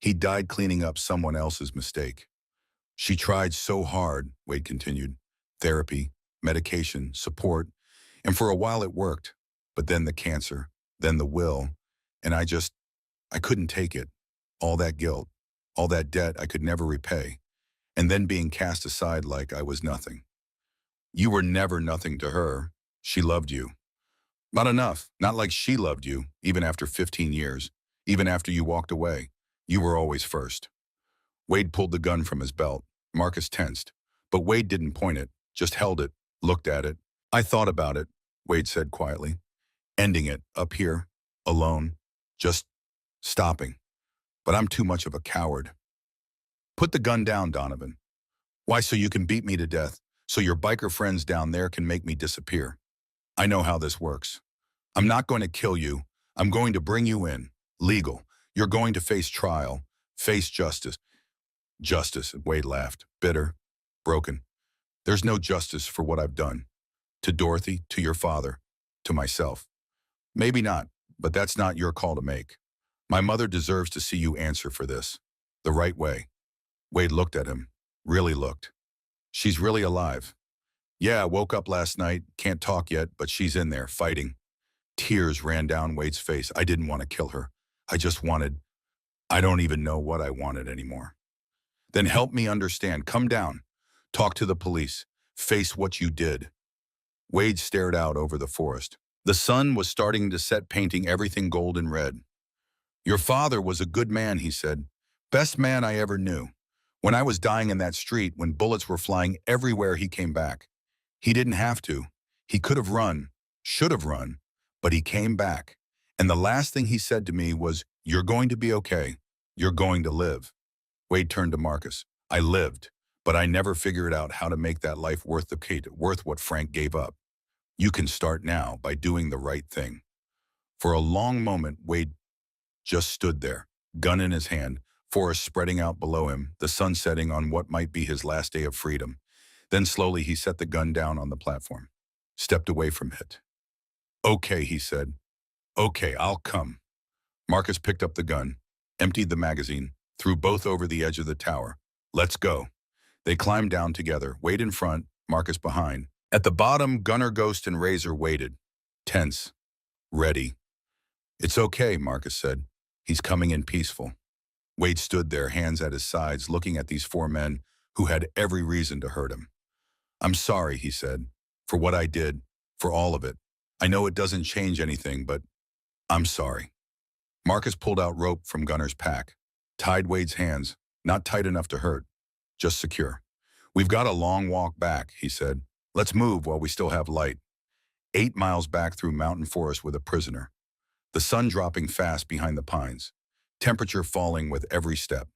He died cleaning up someone else's mistake. She tried so hard, Wade continued. Therapy, medication, support, and for a while it worked. But then the cancer, then the will, and I couldn't take it. All that guilt, all that debt I could never repay, and then being cast aside like I was nothing. You were never nothing to her. She loved you. Not enough, not like she loved you, even after 15 years, even after you walked away. You were always first. Wade pulled the gun from his belt. Marcus tensed. But Wade didn't point it, just held it, looked at it. I thought about it, Wade said quietly. Ending it, up here, alone, just stopping. But I'm too much of a coward. Put the gun down, Donovan. Why, so you can beat me to death, so your biker friends down there can make me disappear. I know how this works. I'm not going to kill you. I'm going to bring you in. Legal. You're going to face trial. Face justice. Justice, Wade laughed. Bitter. Broken. There's no justice for what I've done. To Dorothy, to your father, to myself. Maybe not, but that's not your call to make. My mother deserves to see you answer for this. The right way. Wade looked at him. Really looked. She's really alive. Yeah, woke up last night, can't talk yet, but she's in there, fighting. Tears ran down Wade's face. I didn't want to kill her. I don't even know what I wanted anymore. Then help me understand. Come down. Talk to the police. Face what you did. Wade stared out over the forest. The sun was starting to set, painting everything gold and red. Your father was a good man, he said. Best man I ever knew. When I was dying in that street, when bullets were flying everywhere, he came back. He didn't have to. He could have run, should have run, but he came back. And the last thing he said to me was, you're going to be okay. You're going to live. Wade turned to Marcus. I lived, but I never figured out how to make that life worth what Frank gave up. You can start now by doing the right thing. For a long moment, Wade just stood there, gun in his hand, forest spreading out below him, the sun setting on what might be his last day of freedom. Then slowly he set the gun down on the platform, stepped away from it. Okay, he said. Okay, I'll come. Marcus picked up the gun, emptied the magazine, threw both over the edge of the tower. Let's go. They climbed down together, Wade in front, Marcus behind. At the bottom, Gunner, Ghost, and Razor waited, tense, ready. It's okay, Marcus said. He's coming in peaceful. Wade stood there, hands at his sides, looking at these four men who had every reason to hurt him. I'm sorry, he said, for what I did, for all of it. I know it doesn't change anything, but I'm sorry. Marcus pulled out rope from Gunner's pack, tied Wade's hands, not tight enough to hurt, just secure. We've got a long walk back, he said. Let's move while we still have light. 8 miles back through mountain forest with a prisoner. The sun dropping fast behind the pines. Temperature falling with every step.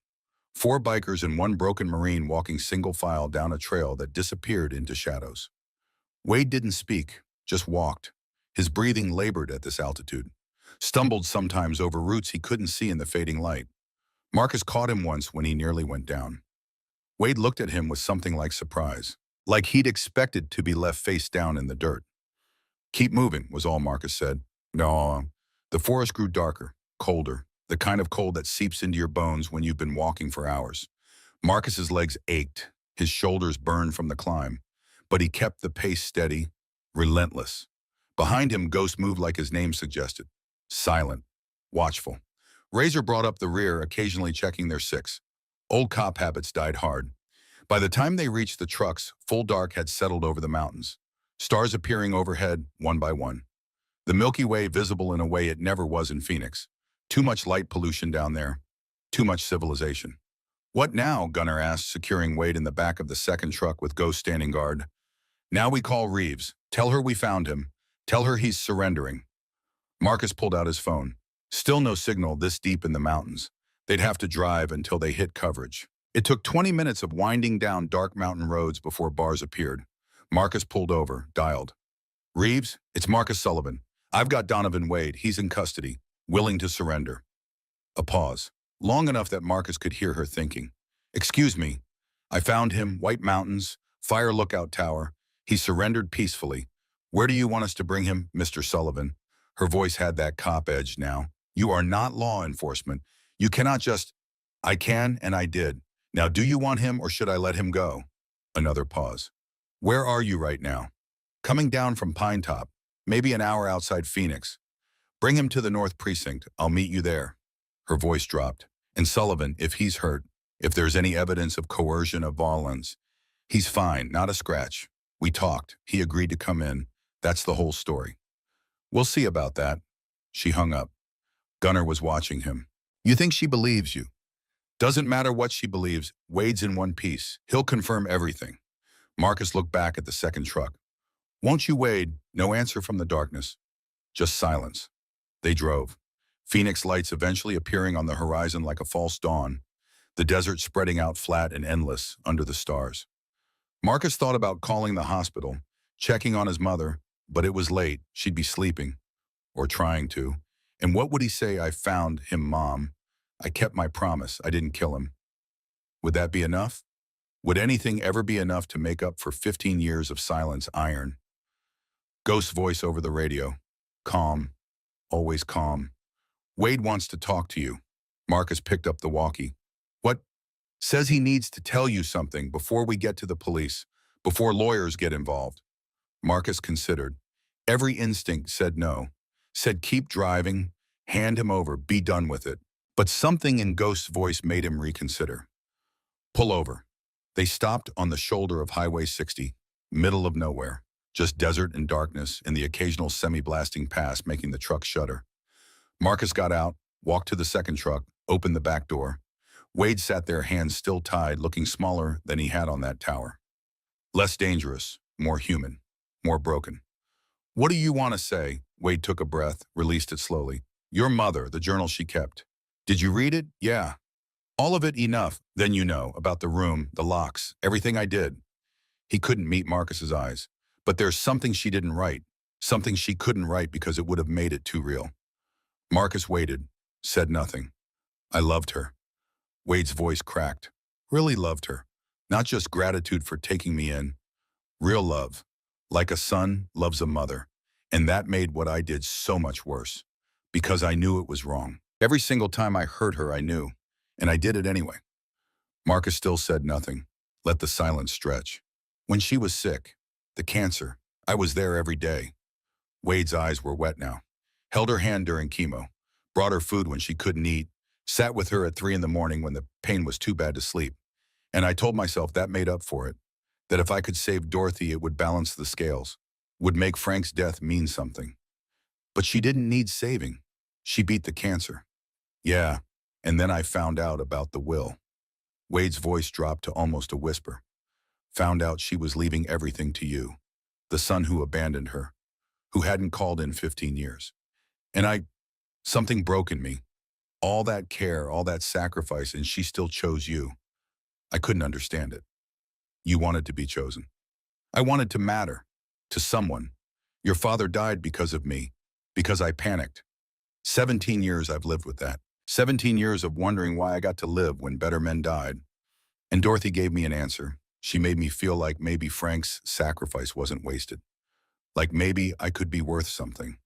4 bikers and 1 broken Marine walking single file down a trail that disappeared into shadows. Wade didn't speak, just walked. His breathing labored at this altitude. Stumbled sometimes over roots he couldn't see in the fading light. Marcus caught him once when he nearly went down. Wade looked at him with something like surprise, like he'd expected to be left face down in the dirt. Keep moving, was all Marcus said. No. The forest grew darker, colder, the kind of cold that seeps into your bones when you've been walking for hours. Marcus's legs ached, his shoulders burned from the climb, but he kept the pace steady, relentless. Behind him, Ghost moved like his name suggested, silent, watchful. Razor brought up the rear, occasionally checking their 6. Old cop habits died hard. By the time they reached the trucks, full dark had settled over the mountains, stars appearing overhead, one by one. The Milky Way visible in a way it never was in Phoenix. Too much light pollution down there. Too much civilization. What now? Gunner asked, securing Wade in the back of the second truck with Ghost standing guard. Now we call Reeves. Tell her we found him. Tell her he's surrendering. Marcus pulled out his phone. Still no signal this deep in the mountains. They'd have to drive until they hit coverage. It took 20 minutes of winding down dark mountain roads before bars appeared. Marcus pulled over, dialed. Reeves, it's Marcus Sullivan. I've got Donovan Wade. He's in custody, willing to surrender. A pause, long enough that Marcus could hear her thinking. Excuse me. I found him, White Mountains, Fire Lookout Tower. He surrendered peacefully. Where do you want us to bring him, Mr. Sullivan? Her voice had that cop edge now. You are not law enforcement. You cannot just... I can, and I did. Now, do you want him, or should I let him go? Another pause. Where are you right now? Coming down from Pine Top, maybe an hour outside Phoenix. Bring him to the North Precinct. I'll meet you there. Her voice dropped. And Sullivan, if he's hurt, if there's any evidence of coercion of violence, he's fine, not a scratch. We talked. He agreed to come in. That's the whole story. We'll see about that. She hung up. Gunner was watching him. You think she believes you? Doesn't matter what she believes, Wade's in one piece. He'll confirm everything. Marcus looked back at the second truck. Won't you, Wade? No answer from the darkness. Just silence. They drove. Phoenix lights eventually appearing on the horizon like a false dawn, the desert spreading out flat and endless under the stars. Marcus thought about calling the hospital, checking on his mother, but it was late. She'd be sleeping, or trying to. And what would he say? I found him, Mom. I kept my promise. I didn't kill him. Would that be enough? Would anything ever be enough to make up for 15 years of silence, iron? Ghost voice over the radio. Calm. Always calm. Wade wants to talk to you. Marcus picked up the walkie. What? Says he needs to tell you something before we get to the police, before lawyers get involved. Marcus considered. Every instinct said no. Said keep driving, hand him over, be done with it. But something in Ghost's voice made him reconsider. Pull over. They stopped on the shoulder of Highway 60, middle of nowhere. Just desert and darkness and the occasional semi-blasting pass making the truck shudder. Marcus got out, walked to the second truck, opened the back door. Wade sat there, hands still tied, looking smaller than he had on that tower. Less dangerous, more human, more broken. What do you want to say? Wade took a breath, released it slowly. Your mother, the journal she kept. Did you read it? Yeah. All of it enough, then you know, about the room, the locks, everything I did. He couldn't meet Marcus's eyes. But there's something she didn't write, something she couldn't write because it would have made it too real. Marcus waited, said nothing. I loved her. Wade's voice cracked. Really loved her. Not just gratitude for taking me in. Real love. Like a son loves a mother. And that made what I did so much worse. Because I knew it was wrong. Every single time I hurt her, I knew. And I did it anyway. Marcus still said nothing. Let the silence stretch. When she was sick, the cancer, I was there every day. Wade's eyes were wet now. Held her hand during chemo. Brought her food when she couldn't eat. Sat with her at 3 in the morning when the pain was too bad to sleep. And I told myself that made up for it. That if I could save Dorothy, it would balance the scales. Would make Frank's death mean something. But she didn't need saving. She beat the cancer. Yeah, and then I found out about the will. Wade's voice dropped to almost a whisper. Found out she was leaving everything to you. The son who abandoned her. Who hadn't called in 15 years. And something broke in me. All that care, all that sacrifice, and she still chose you. I couldn't understand it. You wanted to be chosen. I wanted to matter. To someone. Your father died because of me. Because I panicked. 17 years I've lived with that. 17 years of wondering why I got to live when better men died. And Dorothy gave me an answer. She made me feel like maybe Frank's sacrifice wasn't wasted. Like maybe I could be worth something.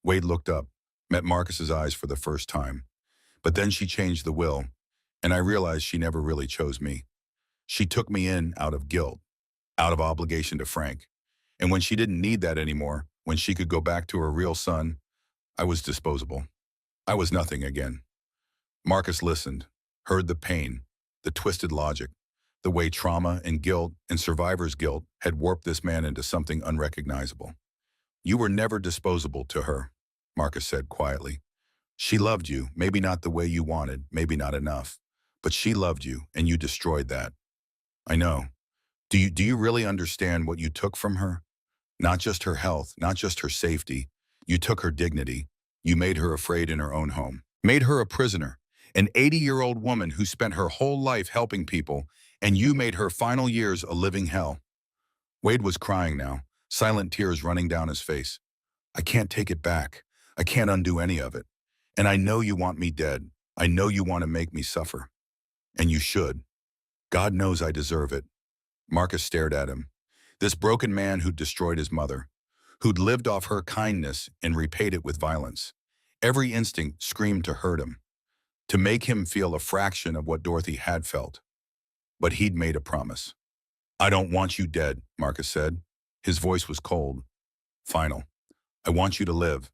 Wade looked up, met Marcus's eyes for the first time. But then she changed the will, and I realized she never really chose me. She took me in out of guilt, out of obligation to Frank. And when she didn't need that anymore, when she could go back to her real son, I was disposable. I was nothing again. Marcus listened, heard the pain, the twisted logic, the way trauma and guilt and survivor's guilt had warped this man into something unrecognizable. You were never disposable to her, Marcus said quietly. She loved you, maybe not the way you wanted, maybe not enough. But she loved you, and you destroyed that. I know. Do you really understand what you took from her? Not just her health, not just her safety. You took her dignity. You made her afraid in her own home. Made her a prisoner. An 80-year-old woman who spent her whole life helping people, and you made her final years a living hell. Wade was crying now, silent tears running down his face. I can't take it back. I can't undo any of it. And I know you want me dead. I know you want to make me suffer. And you should. God knows I deserve it. Marcus stared at him. This broken man who'd destroyed his mother, who'd lived off her kindness and repaid it with violence. Every instinct screamed to hurt him, to make him feel a fraction of what Dorothy had felt. But he'd made a promise. I don't want you dead, Marcus said. His voice was cold, final. I want you to live.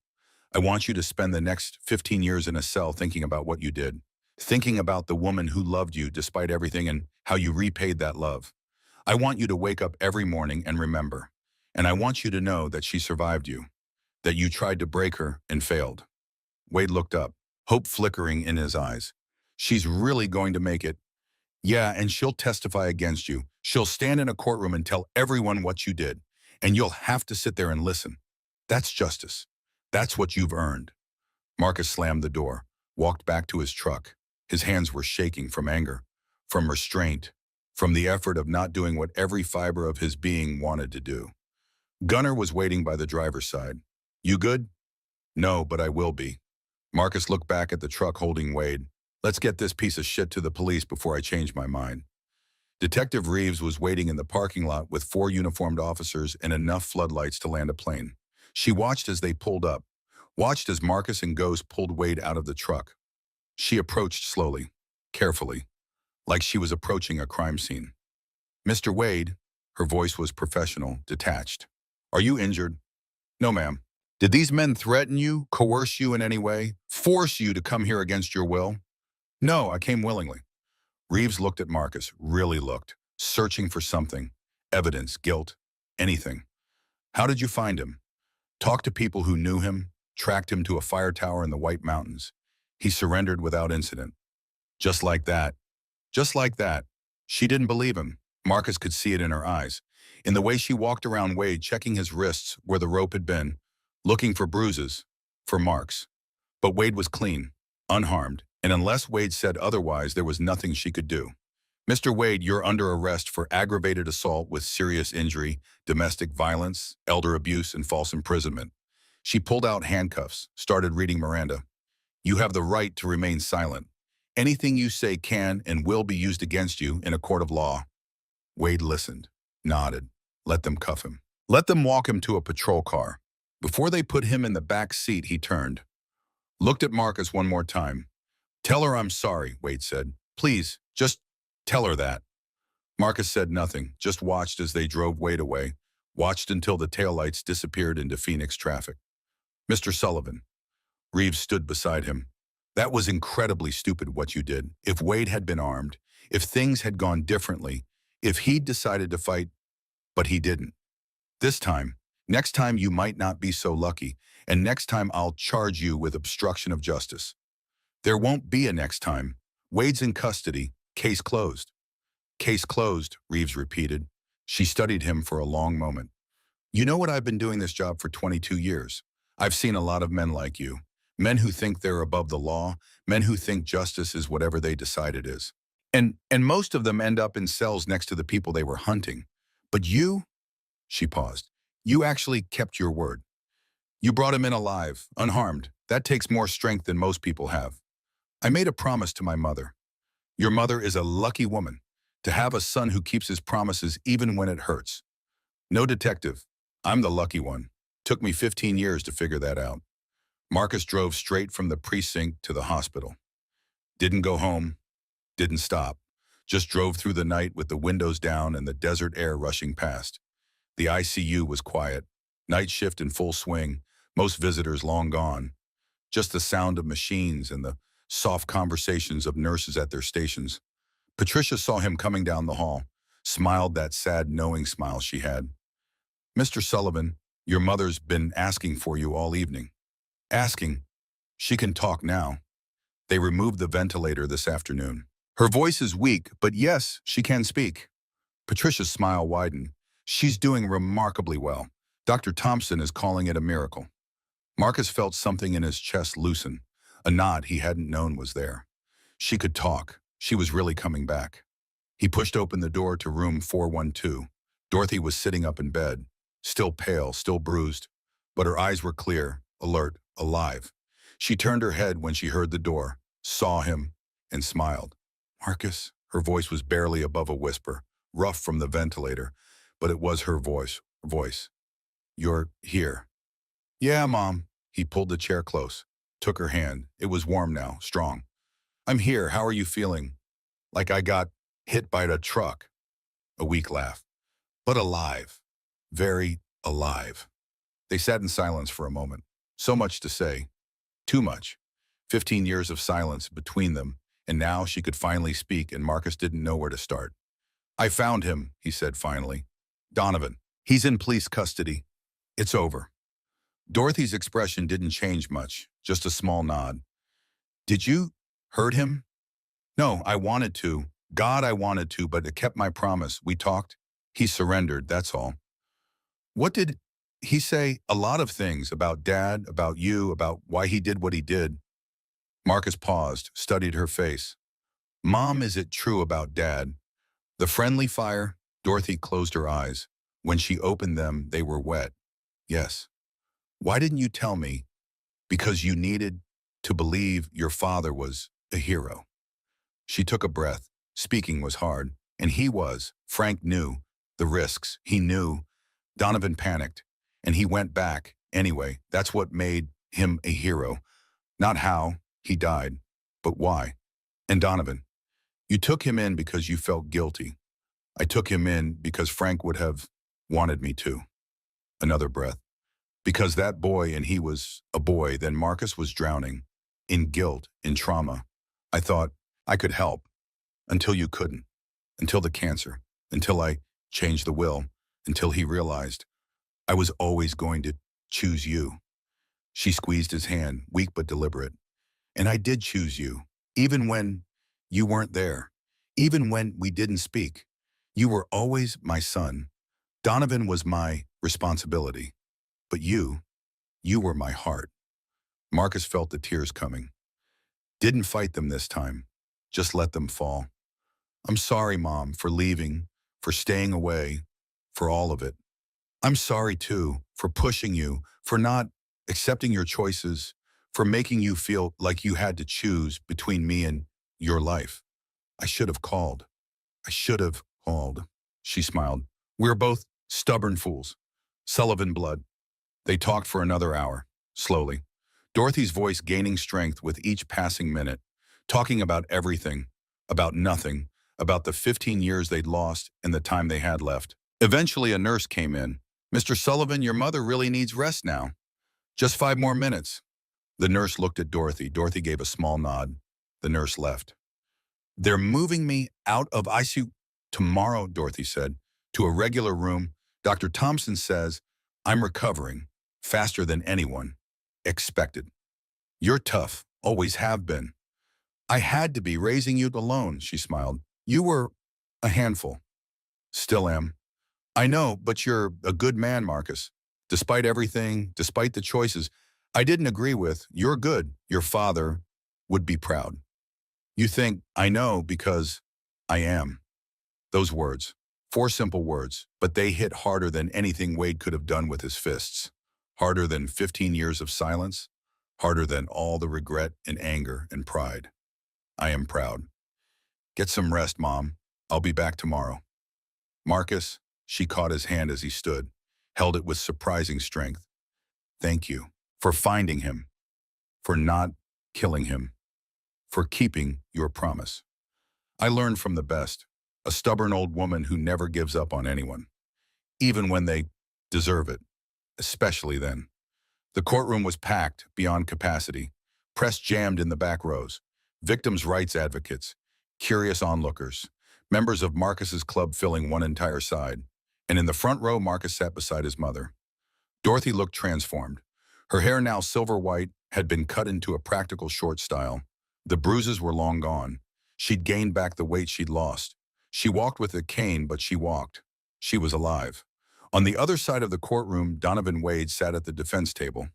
I want you to spend the next 15 years in a cell thinking about what you did, thinking about the woman who loved you despite everything and how you repaid that love. I want you to wake up every morning and remember. And I want you to know that she survived you, that you tried to break her and failed. Wade looked up, hope flickering in his eyes. She's really going to make it. Yeah, and she'll testify against you. She'll stand in a courtroom and tell everyone what you did. And you'll have to sit there and listen. That's justice. That's what you've earned. Marcus slammed the door, walked back to his truck. His hands were shaking from anger, from restraint, from the effort of not doing what every fiber of his being wanted to do. Gunnar was waiting by the driver's side. You good? No, but I will be. Marcus looked back at the truck holding Wade. Let's get this piece of shit to the police before I change my mind. Detective Reeves was waiting in the parking lot with 4 uniformed officers and enough floodlights to land a plane. She watched as they pulled up, watched as Marcus and Ghost pulled Wade out of the truck. She approached slowly, carefully, like she was approaching a crime scene. Mr. Wade, her voice was professional, detached. Are you injured? No, ma'am. Did these men threaten you, coerce you in any way, force you to come here against your will? No, I came willingly. Reeves looked at Marcus, really looked, searching for something, evidence, guilt, anything. How did you find him? Talked to people who knew him, tracked him to a fire tower in the White Mountains. He surrendered without incident. Just like that. Just like that. She didn't believe him. Marcus could see it in her eyes, in the way she walked around Wade, checking his wrists where the rope had been, looking for bruises, for marks. But Wade was clean, unharmed, and unless Wade said otherwise, there was nothing she could do. Mr. Wade, you're under arrest for aggravated assault with serious injury, domestic violence, elder abuse, and false imprisonment. She pulled out handcuffs, started reading Miranda. You have the right to remain silent. Anything you say can and will be used against you in a court of law. Wade listened, nodded. Let them cuff him. Let them walk him to a patrol car. Before they put him in the back seat, he turned. Looked at Marcus one more time. Tell her I'm sorry, Wade said. Please, just tell her that. Marcus said nothing, just watched as they drove Wade away, watched until the taillights disappeared into Phoenix traffic. Mr. Sullivan. Reeves stood beside him. That was incredibly stupid what you did. If Wade had been armed, if things had gone differently, if he'd decided to fight, but he didn't. This time, next time you might not be so lucky, and next time I'll charge you with obstruction of justice. There won't be a next time. Wade's in custody. Case closed. Case closed, Reeves repeated. She studied him for a long moment. You know what, I've been doing this job for 22 years. I've seen a lot of men like you. Men who think they're above the law, men who think justice is whatever they decide it is. And most of them end up in cells next to the people they were hunting. But you, she paused, you actually kept your word. You brought him in alive, unharmed. That takes more strength than most people have. I made a promise to my mother. Your mother is a lucky woman to have a son who keeps his promises even when it hurts. No detective. I'm the lucky one. Took me 15 years to figure that out. Marcus drove straight from the precinct to the hospital. Didn't go home. Didn't stop. Just drove through the night with the windows down and the desert air rushing past. The ICU was quiet. Night shift in full swing. Most visitors long gone. Just the sound of machines and the soft conversations of nurses at their stations. Patricia saw him coming down the hall, smiled that sad, knowing smile she had. Mr. Sullivan, your mother's been asking for you all evening. Asking. She can talk now. They removed the ventilator this afternoon. Her voice is weak, but yes, she can speak. Patricia's smile widened. She's doing remarkably well. Dr. Thompson is calling it a miracle. Marcus felt something in his chest loosen, a knot he hadn't known was there. She could talk. She was really coming back. He pushed open the door to room 412. Dorothy was sitting up in bed, still pale, still bruised, but her eyes were clear, alert, alive. She turned her head when she heard the door, saw him, and smiled. Marcus, her voice was barely above a whisper, rough from the ventilator, but it was her voice. You're here. Yeah, Mom. He pulled the chair close, took her hand. It was warm now, strong. I'm here. How are you feeling? Like I got hit by a truck. A weak laugh. But alive. Very alive. They sat in silence for a moment. So much to say. Too much. 15 years of silence between them, and now she could finally speak, and Marcus didn't know where to start. I found him, he said finally. Donovan. He's in police custody. It's over. Dorothy's expression didn't change much, just a small nod. Did you hurt him? No, I wanted to. God, I wanted to, but it kept my promise. We talked. He surrendered, that's all. What did he say? A lot of things about Dad, about you, about why he did what he did. Marcus paused, studied her face. Mom, is it true about Dad? The friendly fire? Dorothy closed her eyes. When she opened them, they were wet. Yes. Why didn't you tell me? Because you needed to believe your father was a hero. She took a breath. Speaking was hard, and he was. Frank knew the risks. He knew. Donovan panicked, and he went back. Anyway, that's what made him a hero. Not how he died, but why. And Donovan, you took him in because you felt guilty. I took him in because Frank would have wanted me to. Another breath. Because that boy, and he was a boy, then Marcus was drowning. In guilt, in trauma. I thought I could help. Until you couldn't. Until the cancer. Until I changed the will. Until he realized I was always going to choose you. She squeezed his hand, weak but deliberate. And I did choose you. Even when you weren't there. Even when we didn't speak. You were always my son. Donovan was my responsibility. But you were my heart. Marcus felt the tears coming. Didn't fight them this time. Just let them fall. I'm sorry, Mom, for leaving, for staying away, for all of it. I'm sorry, too, for pushing you, for not accepting your choices, for making you feel like you had to choose between me and your life. I should have called. I should have called. She smiled. We're both stubborn fools. Sullivan blood. They talked for another hour, slowly. Dorothy's voice gaining strength with each passing minute, talking about everything, about nothing, about the 15 years they'd lost and the time they had left. Eventually, a nurse came in. Mr. Sullivan, your mother really needs rest now. Just 5 more minutes. The nurse looked at Dorothy. Dorothy gave a small nod. The nurse left. They're moving me out of ICU tomorrow, Dorothy said, to a regular room. Dr. Thompson says I'm recovering faster than anyone expected. You're tough, always have been. I had to be raising you alone, she smiled. You were a handful. Still am. I know, but you're a good man, Marcus. Despite everything, despite the choices I didn't agree with, you're good. Your father would be proud. You think I know because I am. Those words, 4 simple words, but they hit harder than anything Wade could have done with his fists. Harder than 15 years of silence. Harder than all the regret and anger and pride. I am proud. Get some rest, Mom. I'll be back tomorrow. Marcus, she caught his hand as he stood, held it with surprising strength. Thank you for finding him, for not killing him, for keeping your promise. I learned from the best, a stubborn old woman who never gives up on anyone, even when they deserve it, especially then. The courtroom was packed beyond capacity, press jammed in the back rows, victims' rights advocates, curious onlookers, members of Marcus's club filling one entire side, and in the front row Marcus sat beside his mother. Dorothy looked transformed. Her hair, now silver white, had been cut into a practical short style. The bruises were long gone. She'd gained back the weight she'd lost. She walked with a cane, but she walked. She was alive. On the other side of the courtroom, Donovan Wade sat at the defense table.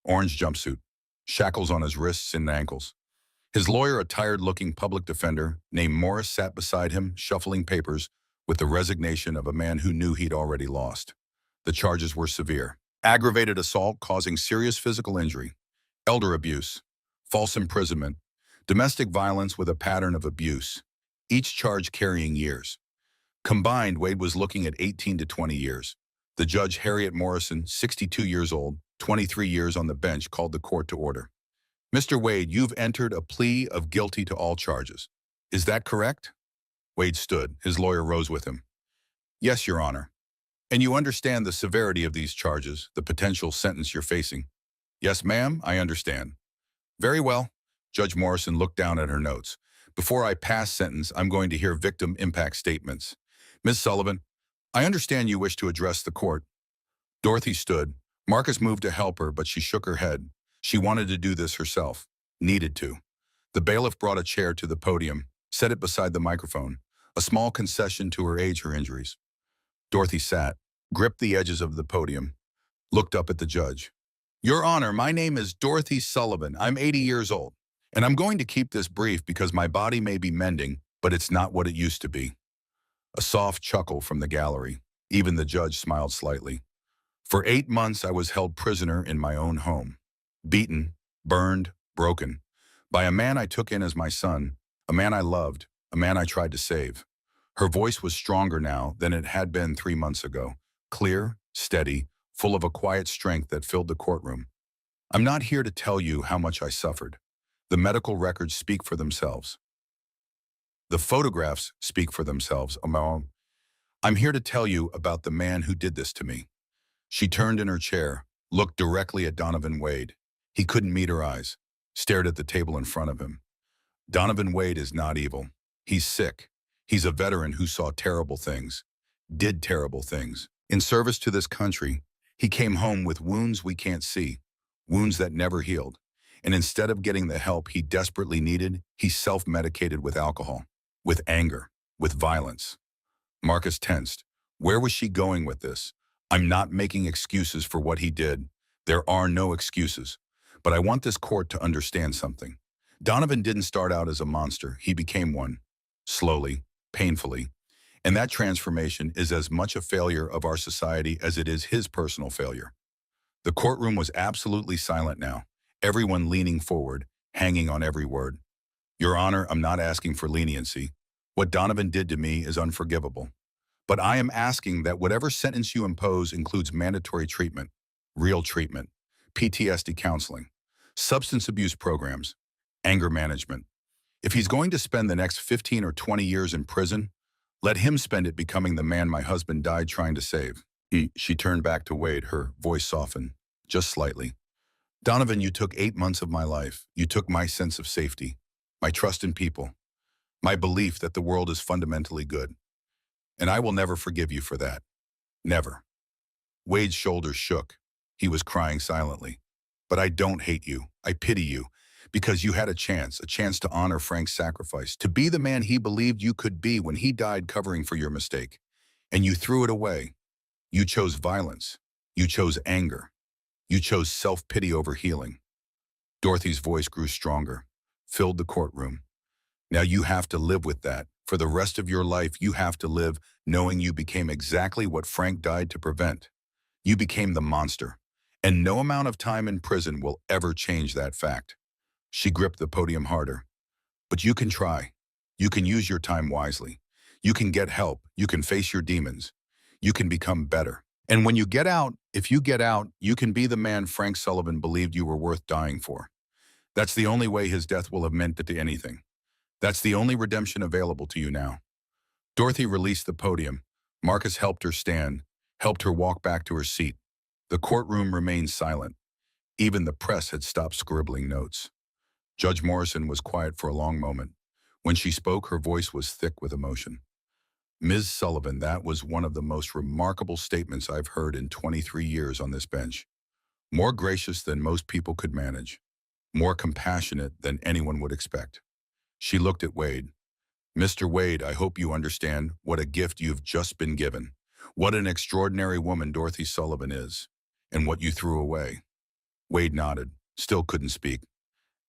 Orange jumpsuit, shackles on his wrists and ankles. His lawyer, a tired-looking public defender named Morris, sat beside him, shuffling papers with the resignation of a man who knew he'd already lost. The charges were severe. Aggravated assault causing serious physical injury, elder abuse, false imprisonment, domestic violence with a pattern of abuse, each charge carrying years. Combined, Wade was looking at 18 to 20 years. The judge, Harriet Morrison, 62 years old, 23 years on the bench, called the court to order. Mr. Wade, you've entered a plea of guilty to all charges. Is that correct? Wade stood. His lawyer rose with him. Yes, Your Honor. And you understand the severity of these charges, the potential sentence you're facing? Yes, ma'am, I understand. Very well. Judge Morrison looked down at her notes. Before I pass sentence, I'm going to hear victim impact statements. Ms. Sullivan, I understand you wish to address the court. Dorothy stood. Marcus moved to help her, but she shook her head. She wanted to do this herself. Needed to. The bailiff brought a chair to the podium. Set it beside the microphone, a small concession to her age, her injuries. Dorothy sat, gripped the edges of the podium, looked up at the judge. Your Honor, my name is Dorothy Sullivan. I'm 80 years old, and I'm going to keep this brief because my body may be mending, but it's not what it used to be. A soft chuckle from the gallery. Even the judge smiled slightly. For 8 months, I was held prisoner in my own home. Beaten, burned, broken. By a man I took in as my son, a man I loved, a man I tried to save. Her voice was stronger now than it had been 3 months ago. Clear, steady, full of a quiet strength that filled the courtroom. I'm not here to tell you how much I suffered. The medical records speak for themselves. The photographs speak for themselves. I'm here to tell you about the man who did this to me. She turned in her chair, looked directly at Donovan Wade. He couldn't meet her eyes, stared at the table in front of him. Donovan Wade is not evil. He's sick. He's a veteran who saw terrible things, did terrible things. In service to this country, he came home with wounds we can't see, wounds that never healed. And instead of getting the help he desperately needed, he self-medicated with alcohol, with anger, with violence. Marcus tensed. Where was she going with this? I'm not making excuses for what he did. There are no excuses. But I want this court to understand something. Donovan didn't start out as a monster. He became one. Slowly, painfully. And that transformation is as much a failure of our society as it is his personal failure. The courtroom was absolutely silent now, everyone leaning forward, hanging on every word. Your Honor, I'm not asking for leniency. What Donovan did to me is unforgivable. But I am asking that whatever sentence you impose includes mandatory treatment, real treatment, PTSD counseling, substance abuse programs, anger management. If he's going to spend the next 15 or 20 years in prison, let him spend it becoming the man my husband died trying to save. She turned back to Wade, her voice softened, just slightly. Donovan, you took 8 months of my life. You took my sense of safety, my trust in people, my belief that the world is fundamentally good. And I will never forgive you for that. Never. Wade's shoulders shook. He was crying silently. But I don't hate you. I pity you. Because you had a chance to honor Frank's sacrifice, to be the man he believed you could be when he died covering for your mistake. And you threw it away. You chose violence. You chose anger. You chose self-pity over healing. Dorothy's voice grew stronger, filled the courtroom. Now you have to live with that. For the rest of your life, you have to live knowing you became exactly what Frank died to prevent. You became the monster. And no amount of time in prison will ever change that fact. She gripped the podium harder. But you can try. You can use your time wisely. You can get help. You can face your demons. You can become better. And when you get out, if you get out, you can be the man Frank Sullivan believed you were worth dying for. That's the only way his death will have meant to anything. That's the only redemption available to you now. Dorothy released the podium. Marcus helped her stand, helped her walk back to her seat. The courtroom remained silent. Even the press had stopped scribbling notes. Judge Morrison was quiet for a long moment. When she spoke, her voice was thick with emotion. Ms. Sullivan, that was one of the most remarkable statements I've heard in 23 years on this bench. More gracious than most people could manage. More compassionate than anyone would expect. She looked at Wade. Mr. Wade, I hope you understand what a gift you've just been given. What an extraordinary woman Dorothy Sullivan is. And what you threw away. Wade nodded, still couldn't speak.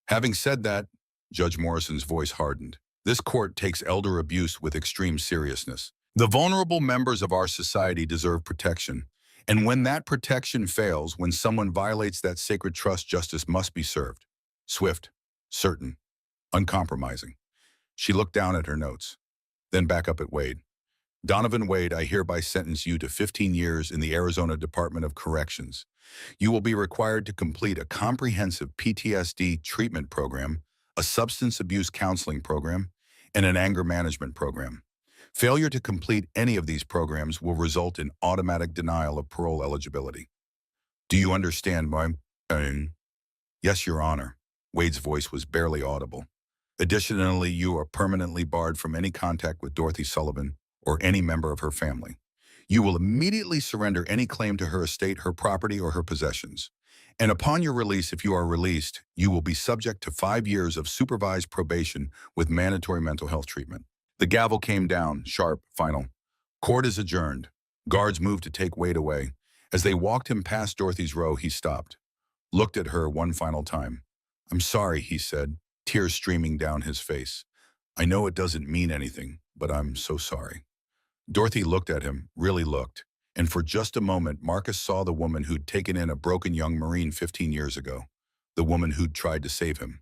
Having said that, Judge Morrison's voice hardened. This court takes elder abuse with extreme seriousness. The vulnerable members of our society deserve protection. And when that protection fails, when someone violates that sacred trust, justice must be served. Swift, certain, uncompromising. She looked down at her notes, then back up at Wade. Donovan Wade, I hereby sentence you to 15 years in the Arizona Department of Corrections. You will be required to complete a comprehensive PTSD treatment program, a substance abuse counseling program, and an anger management program. Failure to complete any of these programs will result in automatic denial of parole eligibility. Do you understand my... Yes, Your Honor. Wade's voice was barely audible. Additionally, you are permanently barred from any contact with Dorothy Sullivan or any member of her family. You will immediately surrender any claim to her estate, her property, or her possessions. And upon your release, if you are released, you will be subject to 5 years of supervised probation with mandatory mental health treatment. The gavel came down, sharp, final. Court is adjourned. Guards moved to take Wade away. As they walked him past Dorothy's row, he stopped, looked at her one final time. "I'm sorry," he said, tears streaming down his face. "I know it doesn't mean anything, but I'm so sorry." Dorothy looked at him, really looked, and for just a moment Marcus saw the woman who'd taken in a broken young Marine 15 years ago, the woman who'd tried to save him.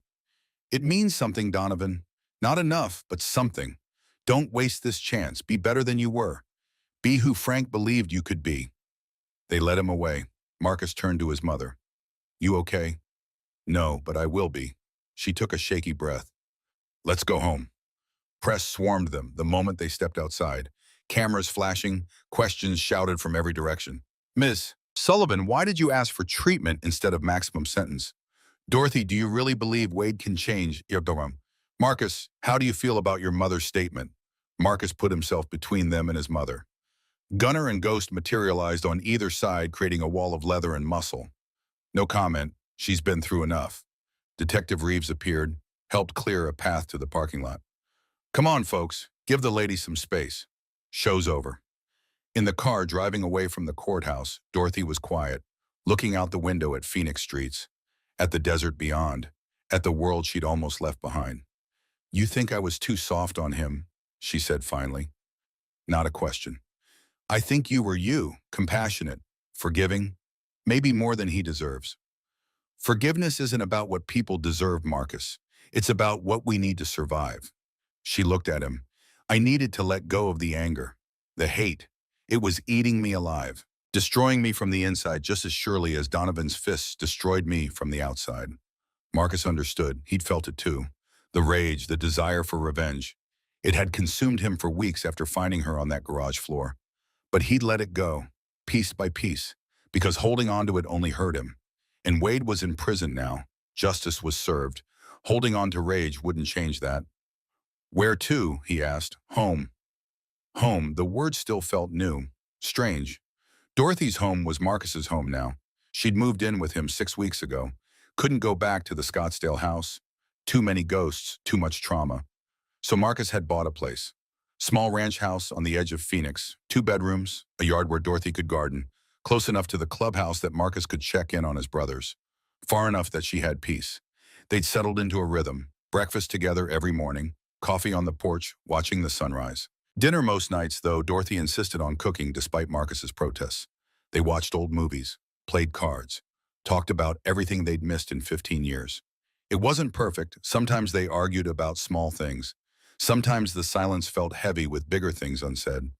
"It means something, Donovan. Not enough, but something. Don't waste this chance. Be better than you were. Be who Frank believed you could be." They led him away. Marcus turned to his mother. "You okay?" "No, but I will be." She took a shaky breath. "Let's go home." Press swarmed them the moment they stepped outside. Cameras flashing, questions shouted from every direction. "Miss Sullivan, why did you ask for treatment instead of maximum sentence? Dorothy, do you really believe Wade can change?" "Marcus, how do you feel about your mother's statement?" Marcus put himself between them and his mother. Gunner and Ghost materialized on either side, creating a wall of leather and muscle. "No comment. She's been through enough." Detective Reeves appeared, helped clear a path to the parking lot. "Come on, folks. Give the lady some space. Show's over." In the car driving away from the courthouse, Dorothy was quiet, looking out the window at Phoenix streets, at the desert beyond, at the world she'd almost left behind. "You think I was too soft on him?" she said finally. Not a question. "I think you were you, compassionate, forgiving, maybe more than he deserves." "Forgiveness isn't about what people deserve, Marcus. It's about what we need to survive." She looked at him. "I needed to let go of the anger, the hate. It was eating me alive, destroying me from the inside just as surely as Donovan's fists destroyed me from the outside." Marcus understood. He'd felt it too. The rage, the desire for revenge. It had consumed him for weeks after finding her on that garage floor. But he'd let it go, piece by piece, because holding on to it only hurt him. And Wade was in prison now. Justice was served. Holding on to rage wouldn't change that. "Where to?" he asked. "Home." Home, the word still felt new, strange. Dorothy's home was Marcus's home now. She'd moved in with him 6 weeks ago. Couldn't go back to the Scottsdale house. Too many ghosts, too much trauma. So Marcus had bought a place. Small ranch house on the edge of Phoenix, 2 bedrooms, a yard where Dorothy could garden, close enough to the clubhouse that Marcus could check in on his brothers, far enough that she had peace. They'd settled into a rhythm, breakfast together every morning, coffee on the porch, watching the sunrise. Dinner most nights, though, Dorothy insisted on cooking despite Marcus's protests. They watched old movies, played cards, talked about everything they'd missed in 15 years. It wasn't perfect. Sometimes they argued about small things. Sometimes the silence felt heavy with bigger things unsaid.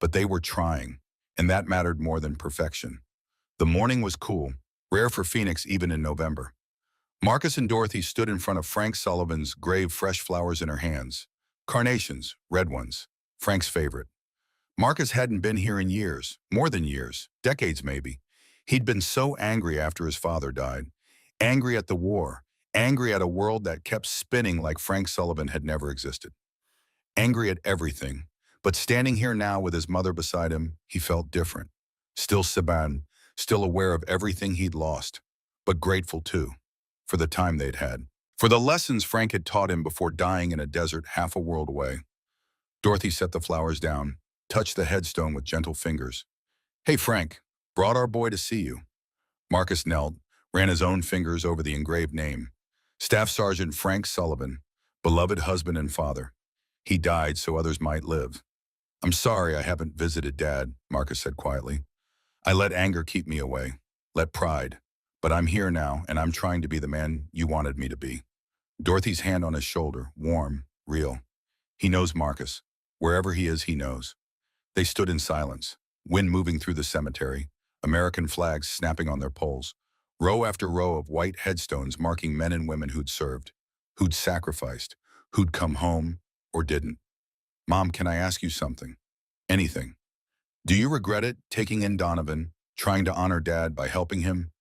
But they were trying, and that mattered more than perfection. The morning was cool, rare for Phoenix even in November. Marcus and Dorothy stood in front of Frank Sullivan's grave, fresh flowers in her hands. Carnations, red ones, Frank's favorite. Marcus hadn't been here in years, more than years, decades maybe. He'd been so angry after his father died. Angry at the war, angry at a world that kept spinning like Frank Sullivan had never existed. Angry at everything. But standing here now with his mother beside him, he felt different. Still Saban, still aware of everything he'd lost, but grateful too, for the time they'd had, for the lessons Frank had taught him before dying in a desert half a world away. Dorothy set the flowers down, touched the headstone with gentle fingers. "Hey, Frank, brought our boy to see you." Marcus knelt, ran his own fingers over the engraved name. Staff Sergeant Frank Sullivan, beloved husband and father. He died so others might live. "I'm sorry I haven't visited Dad," Marcus said quietly. "I let anger keep me away, let pride. But I'm here now, and I'm trying to be the man you wanted me to be." Dorothy's hand on his shoulder, warm, real. He knows Marcus. Wherever he is, he knows. They stood in silence, wind moving through the cemetery, American flags snapping on their poles, row after row of white headstones marking men and women who'd served, who'd sacrificed, who'd come home, or didn't. "Mom, can I ask you something? Anything. Do you regret it, taking in Donovan, trying to honor Dad by helping him?"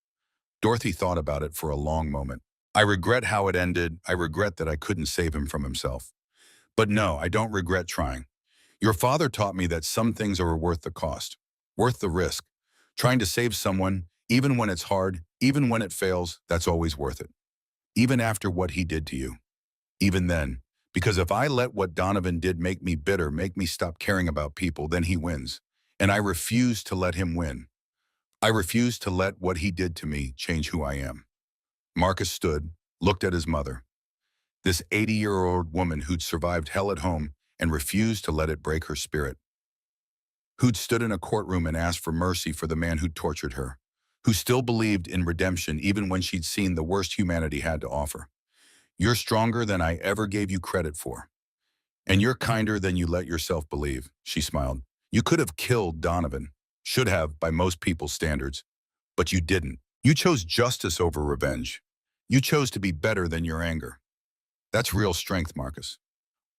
Dorothy thought about it for a long moment. "I regret how it ended. I regret that I couldn't save him from himself. But no, I don't regret trying. Your father taught me that some things are worth the cost, worth the risk. Trying to save someone, Even when it's hard, even when it fails, that's always worth it. Even after what he did to you. Even then. Because if I let what Donovan did make me bitter, make me stop caring about people, then he wins. And I refuse to let him win. I refuse to let what he did to me change who I am. Marcus stood, looked at his mother. This 80-year-old woman who'd survived hell at home and refused to let it break her spirit. Who'd stood in a courtroom and asked for mercy for the man who'd tortured her. Who still believed in redemption even when she'd seen the worst humanity had to offer. You're stronger than I ever gave you credit for. And you're kinder than you let yourself believe, she smiled. You could have killed Donovan. Should have, by most people's standards. But you didn't. You chose justice over revenge. You chose to be better than your anger. That's real strength, Marcus.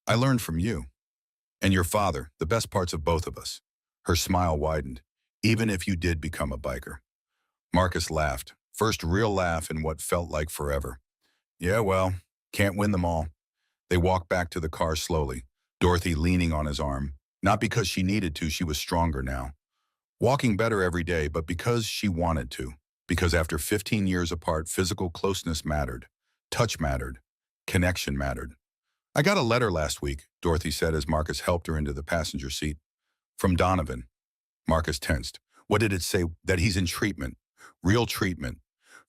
I learned from you. And your father, the best parts of both of us. Her smile widened. Even if you did become a biker. Marcus laughed. First real laugh in what felt like forever. Yeah, well, can't win them all. They walked back to the car slowly, Dorothy leaning on his arm. Not because she needed to, she was stronger now. Walking better every day, but because she wanted to. Because after 15 years apart, physical closeness mattered. Touch mattered. Connection mattered. I got a letter last week, Dorothy said as Marcus helped her into the passenger seat. From Donovan. Marcus tensed. What did it say? That he's in treatment. Real treatment.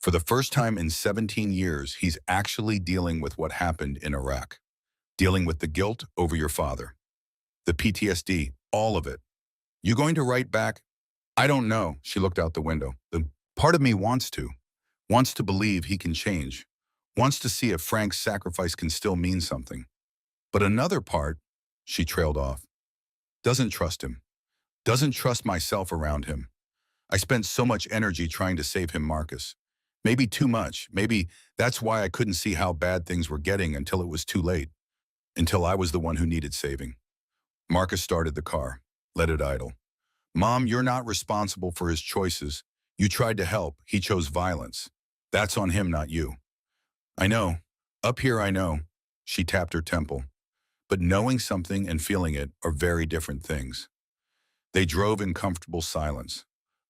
For the first time in 17 years, he's actually dealing with what happened in Iraq. Dealing with the guilt over your father. The PTSD, all of it. You going to write back? I don't know, she looked out the window. The part of me wants to believe he can change, wants to see if Frank's sacrifice can still mean something. But another part, she trailed off, doesn't trust him, doesn't trust myself around him. I spent so much energy trying to save him, Marcus. Maybe too much, maybe that's why I couldn't see how bad things were getting until it was too late, until I was the one who needed saving. Marcus started the car, let it idle. Mom, you're not responsible for his choices. You tried to help. He chose violence. That's on him, not you. I know. Up here, I know. She tapped her temple. But knowing something and feeling it are very different things. They drove in comfortable silence.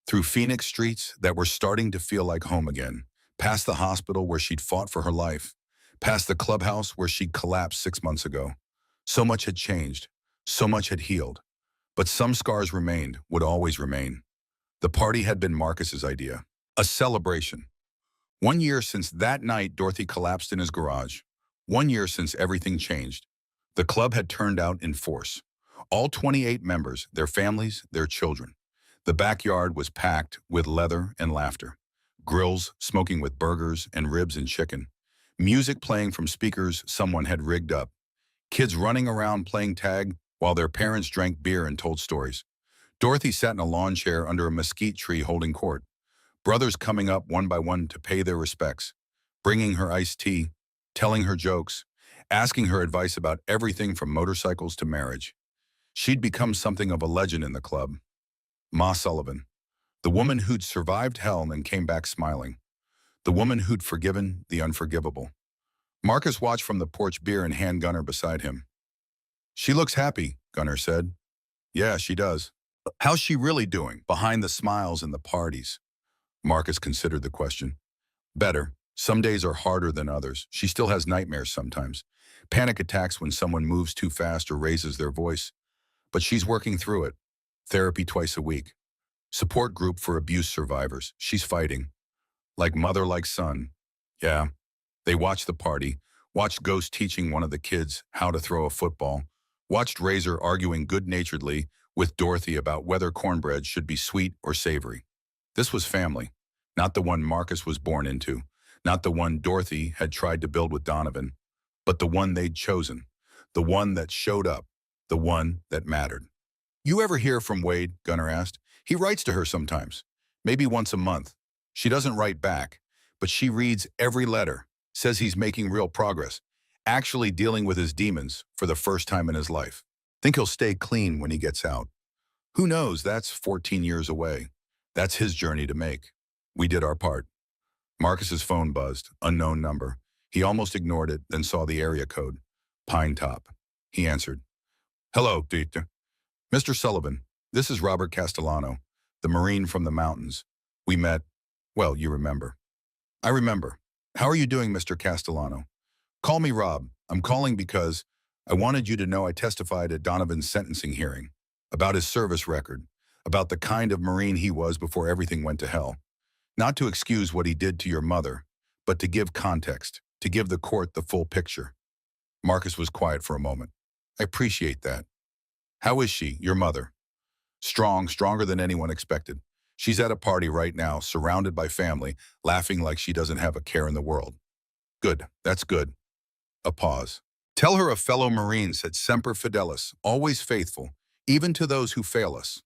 Through Phoenix streets that were starting to feel like home again. Past the hospital where she'd fought for her life. Past the clubhouse where she'd collapsed 6 months ago. So much had changed. So much had healed. But some scars remained, would always remain. The party had been Marcus's idea. A celebration. 1 year since that night Dorothy collapsed in his garage. 1 year since everything changed. The club had turned out in force. All 28 members, their families, their children. The backyard was packed with leather and laughter. Grills smoking with burgers and ribs and chicken. Music playing from speakers someone had rigged up. Kids running around playing tag while their parents drank beer and told stories. Dorothy sat in a lawn chair under a mesquite tree holding court. Brothers coming up one by one to pay their respects, bringing her iced tea, telling her jokes, asking her advice about everything from motorcycles to marriage. She'd become something of a legend in the club. Ma Sullivan, the woman who'd survived hell and came back smiling. The woman who'd forgiven the unforgivable. Marcus watched from the porch, beer in hand, Gunner beside him. She looks happy, Gunner said. Yeah, she does. How's she really doing, behind the smiles and the parties? Marcus considered the question. Better. Some days are harder than others. She still has nightmares sometimes. Panic attacks when someone moves too fast or raises their voice. But she's working through it. Therapy twice a week. Support group for abuse survivors. She's fighting. Like mother, like son. Yeah. They watched the party. Watched Ghost teaching one of the kids how to throw a football. Watched Razor arguing good-naturedly with Dorothy about whether cornbread should be sweet or savory. This was family, not the one Marcus was born into, not the one Dorothy had tried to build with Donovan, but the one they'd chosen, the one that showed up, the one that mattered. You ever hear from Wade? Gunner asked. He writes to her sometimes, maybe once a month. She doesn't write back, but she reads every letter, says he's making real progress, actually dealing with his demons for the first time in his life. Think he'll stay clean when he gets out. Who knows? That's 14 years away. That's his journey to make. We did our part. Marcus's phone buzzed, unknown number. He almost ignored it, then saw the area code. Pine Top. He answered. Hello, Dieter. Mr. Sullivan, this is Robert Castellano, the Marine from the mountains. We met. Well, you remember. I remember. How are you doing, Mr. Castellano? Call me Rob. I'm calling because I wanted you to know I testified at Donovan's sentencing hearing about his service record, about the kind of Marine he was before everything went to hell. Not to excuse what he did to your mother, but to give context, to give the court the full picture. Marcus was quiet for a moment. I appreciate that. How is she, your mother? Strong, stronger than anyone expected. She's at a party right now, surrounded by family, laughing like she doesn't have a care in the world. Good, that's good. A pause. Tell her a fellow Marine said semper fidelis, always faithful, even to those who fail us.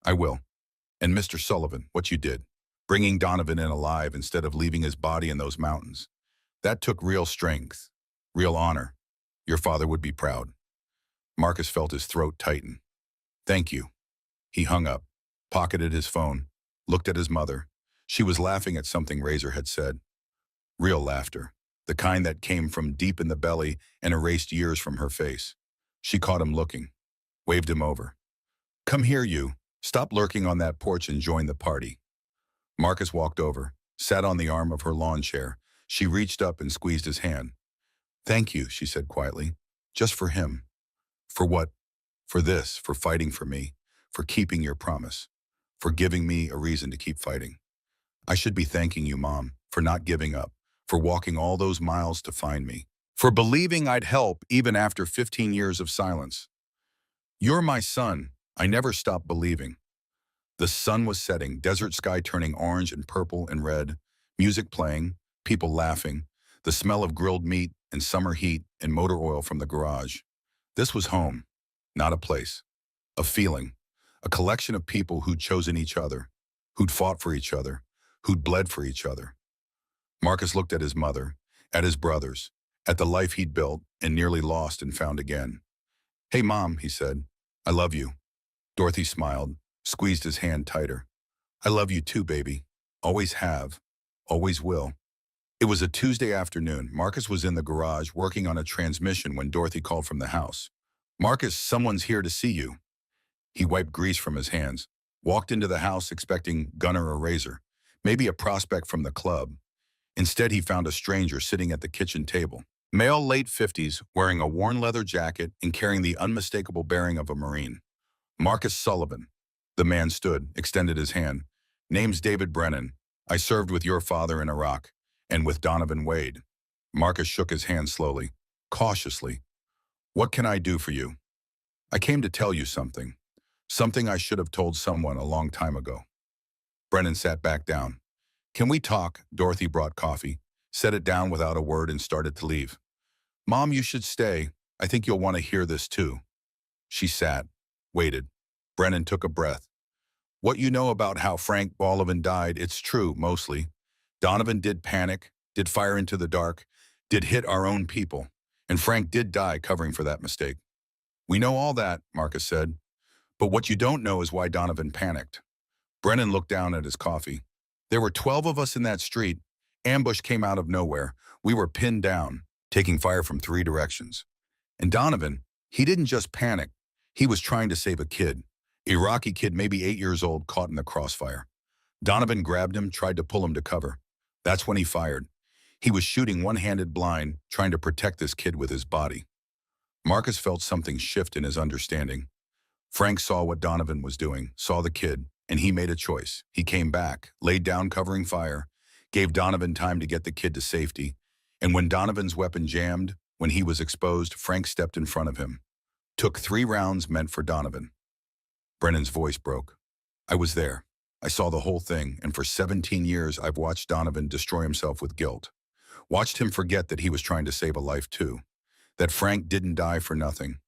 I will. And Mr. Sullivan, what you did, bringing Donovan in alive instead of leaving his body in those mountains. That took real strength, real honor. Your father would be proud. Marcus felt his throat tighten. Thank you. He hung up, pocketed his phone, looked at his mother. She was laughing at something Razor had said. Real laughter, the kind that came from deep in the belly and erased years from her face. She caught him looking, waved him over. Come here, you. Stop lurking on that porch and join the party. Marcus walked over, sat on the arm of her lawn chair. She reached up and squeezed his hand. Thank you, she said quietly. Just for him. For what? For this, for fighting for me, for keeping your promise, for giving me a reason to keep fighting. I should be thanking you, Mom, for not giving up, for walking all those miles to find me, for believing I'd help even after 15 years of silence. You're my son. I never stopped believing. The sun was setting, desert sky turning orange and purple and red, music playing, people laughing, the smell of grilled meat and summer heat and motor oil from the garage. This was home, not a place, a feeling, a collection of people who'd chosen each other, who'd fought for each other, who'd bled for each other. Marcus looked at his mother, at his brothers, at the life he'd built and nearly lost and found again. Hey, Mom, he said, I love you. Dorothy smiled, squeezed his hand tighter. I love you too, baby. Always have, always will. It was a Tuesday afternoon. Marcus was in the garage working on a transmission when Dorothy called from the house. Marcus, someone's here to see you. He wiped grease from his hands, walked into the house expecting Gunner or Razor, maybe a prospect from the club. Instead, he found a stranger sitting at the kitchen table. Male, late 50s, wearing a worn leather jacket and carrying the unmistakable bearing of a Marine. Marcus Sullivan. The man stood, extended his hand. Name's David Brennan. I served with your father in Iraq, and with Donovan Wade. Marcus shook his hand slowly, cautiously. What can I do for you? I came to tell you something. Something I should have told someone a long time ago. Brennan sat back down. Can we talk? Dorothy brought coffee, set it down without a word and started to leave. Mom, you should stay. I think you'll want to hear this too. She sat, waited. Brennan took a breath. What you know about how Frank Bolivan died, it's true, mostly. Donovan did panic, did fire into the dark, did hit our own people, and Frank did die covering for that mistake. We know all that, Marcus said. But what you don't know is why Donovan panicked. Brennan looked down at his coffee. There were 12 of us in that street. Ambush came out of nowhere. We were pinned down, taking fire from 3 directions. And Donovan, he didn't just panic. He was trying to save a kid. Iraqi kid, maybe 8 years old, caught in the crossfire. Donovan grabbed him, tried to pull him to cover. That's when he fired. He was shooting one-handed blind, trying to protect this kid with his body. Marcus felt something shift in his understanding. Frank saw what Donovan was doing, saw the kid, and he made a choice. He came back, laid down covering fire, gave Donovan time to get the kid to safety, and when Donovan's weapon jammed, when he was exposed, Frank stepped in front of him. Took 3 rounds meant for Donovan. Brennan's voice broke. I was there. I saw the whole thing, and for 17 years I've watched Donovan destroy himself with guilt. Watched him forget that he was trying to save a life too. That Frank didn't die for nothing.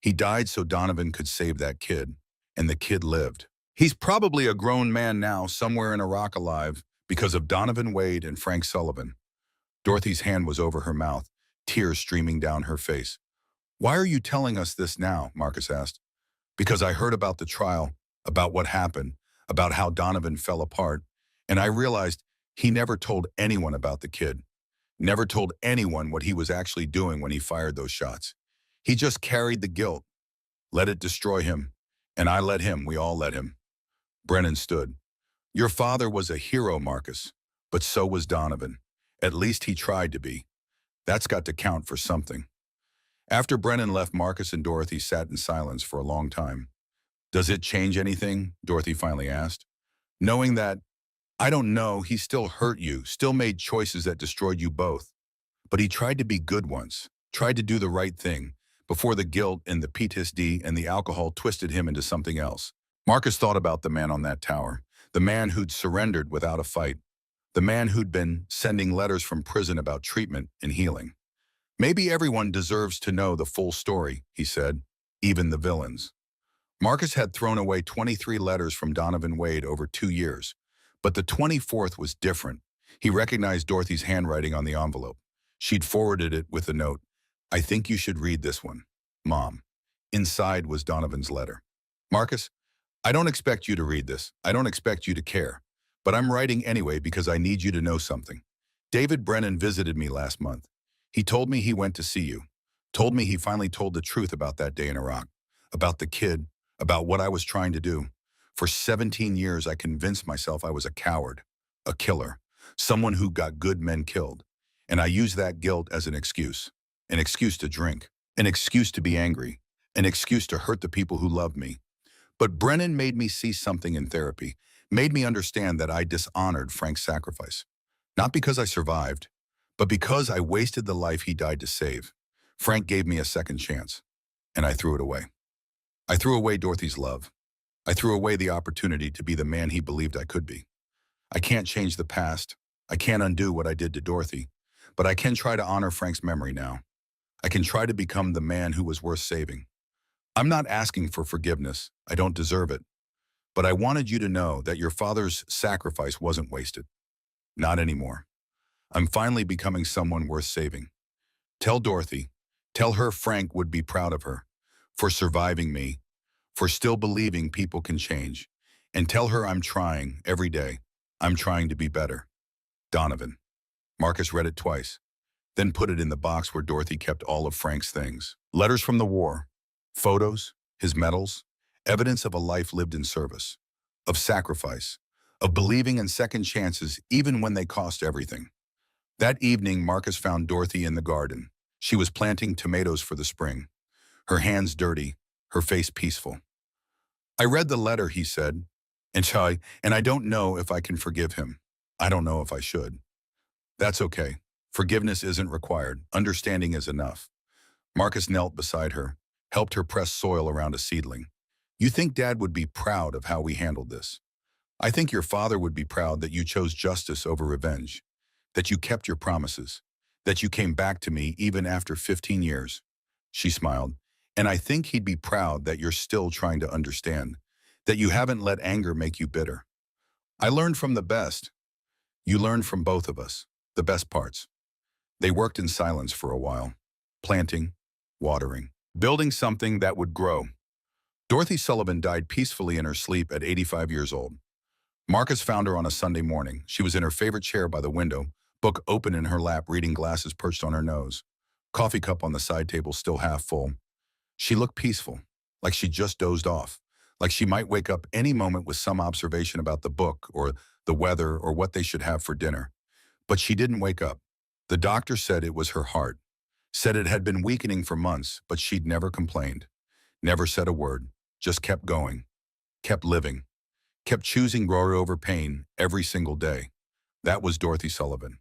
He died so Donovan could save that kid, and the kid lived. He's probably a grown man now, somewhere in Iraq alive, because of Donovan Wade and Frank Sullivan. Dorothy's hand was over her mouth, tears streaming down her face. Why are you telling us this now? Marcus asked. Because I heard about the trial, about what happened, about how Donovan fell apart, and I realized he never told anyone about the kid. Never told anyone what he was actually doing when he fired those shots. He just carried the guilt, let it destroy him, and I let him, we all let him. Brennan stood. Your father was a hero, Marcus, but so was Donovan. At least he tried to be. That's got to count for something. After Brennan left, Marcus and Dorothy sat in silence for a long time. Does it change anything? Dorothy finally asked. Knowing that, I don't know, he still hurt you, still made choices that destroyed you both. But he tried to be good once, tried to do the right thing, before the guilt and the PTSD and the alcohol twisted him into something else. Marcus thought about the man on that tower, the man who'd surrendered without a fight, the man who'd been sending letters from prison about treatment and healing. Maybe everyone deserves to know the full story, he said, even the villains. Marcus had thrown away 23 letters from Donovan Wade over 2 years, but the 24th was different. He recognized Dorothy's handwriting on the envelope. She'd forwarded it with a note. I think you should read this one, Mom. Inside was Donovan's letter. Marcus, I don't expect you to read this. I don't expect you to care. But I'm writing anyway because I need you to know something. David Brennan visited me last month. He told me he went to see you. Told me he finally told the truth about that day in Iraq. About the kid. About what I was trying to do. For 17 years, I convinced myself I was a coward. A killer. Someone who got good men killed. And I used that guilt as an excuse. An excuse to drink. An excuse to be angry. An excuse to hurt the people who loved me. But Brennan made me see something in therapy, made me understand that I dishonored Frank's sacrifice. Not because I survived, but because I wasted the life he died to save. Frank gave me a second chance, and I threw it away. I threw away Dorothy's love. I threw away the opportunity to be the man he believed I could be. I can't change the past. I can't undo what I did to Dorothy, but I can try to honor Frank's memory now. I can try to become the man who was worth saving. I'm not asking for forgiveness. I don't deserve it. But I wanted you to know that your father's sacrifice wasn't wasted. Not anymore. I'm finally becoming someone worth saving. Tell Dorothy, tell her Frank would be proud of her for surviving me, for still believing people can change. And tell her I'm trying every day. I'm trying to be better. Donovan. Marcus read it twice, then put it in the box where Dorothy kept all of Frank's things. Letters from the war, photos, his medals, evidence of a life lived in service, of sacrifice, of believing in second chances even when they cost everything. That evening, Marcus found Dorothy in the garden. She was planting tomatoes for the spring, her hands dirty, her face peaceful. I read the letter, he said, and I don't know if I can forgive him. I don't know if I should. That's okay. Forgiveness isn't required. Understanding is enough. Marcus knelt beside her, helped her press soil around a seedling. You think Dad would be proud of how we handled this? I think your father would be proud that you chose justice over revenge, that you kept your promises, that you came back to me even after 15 years. She smiled. And I think he'd be proud that you're still trying to understand, that you haven't let anger make you bitter. I learned from the best. You learned from both of us, the best parts. They worked in silence for a while, planting, watering, building something that would grow. Dorothy Sullivan died peacefully in her sleep at 85 years old. Marcus found her on a Sunday morning. She was in her favorite chair by the window, book open in her lap, reading, glasses perched on her nose, coffee cup on the side table still half full. She looked peaceful, like she just dozed off, like she might wake up any moment with some observation about the book or the weather or what they should have for dinner. But she didn't wake up. The doctor said it was her heart, said it had been weakening for months, but she'd never complained, never said a word, just kept going, kept living, kept choosing glory over pain every single day. That was Dorothy Sullivan.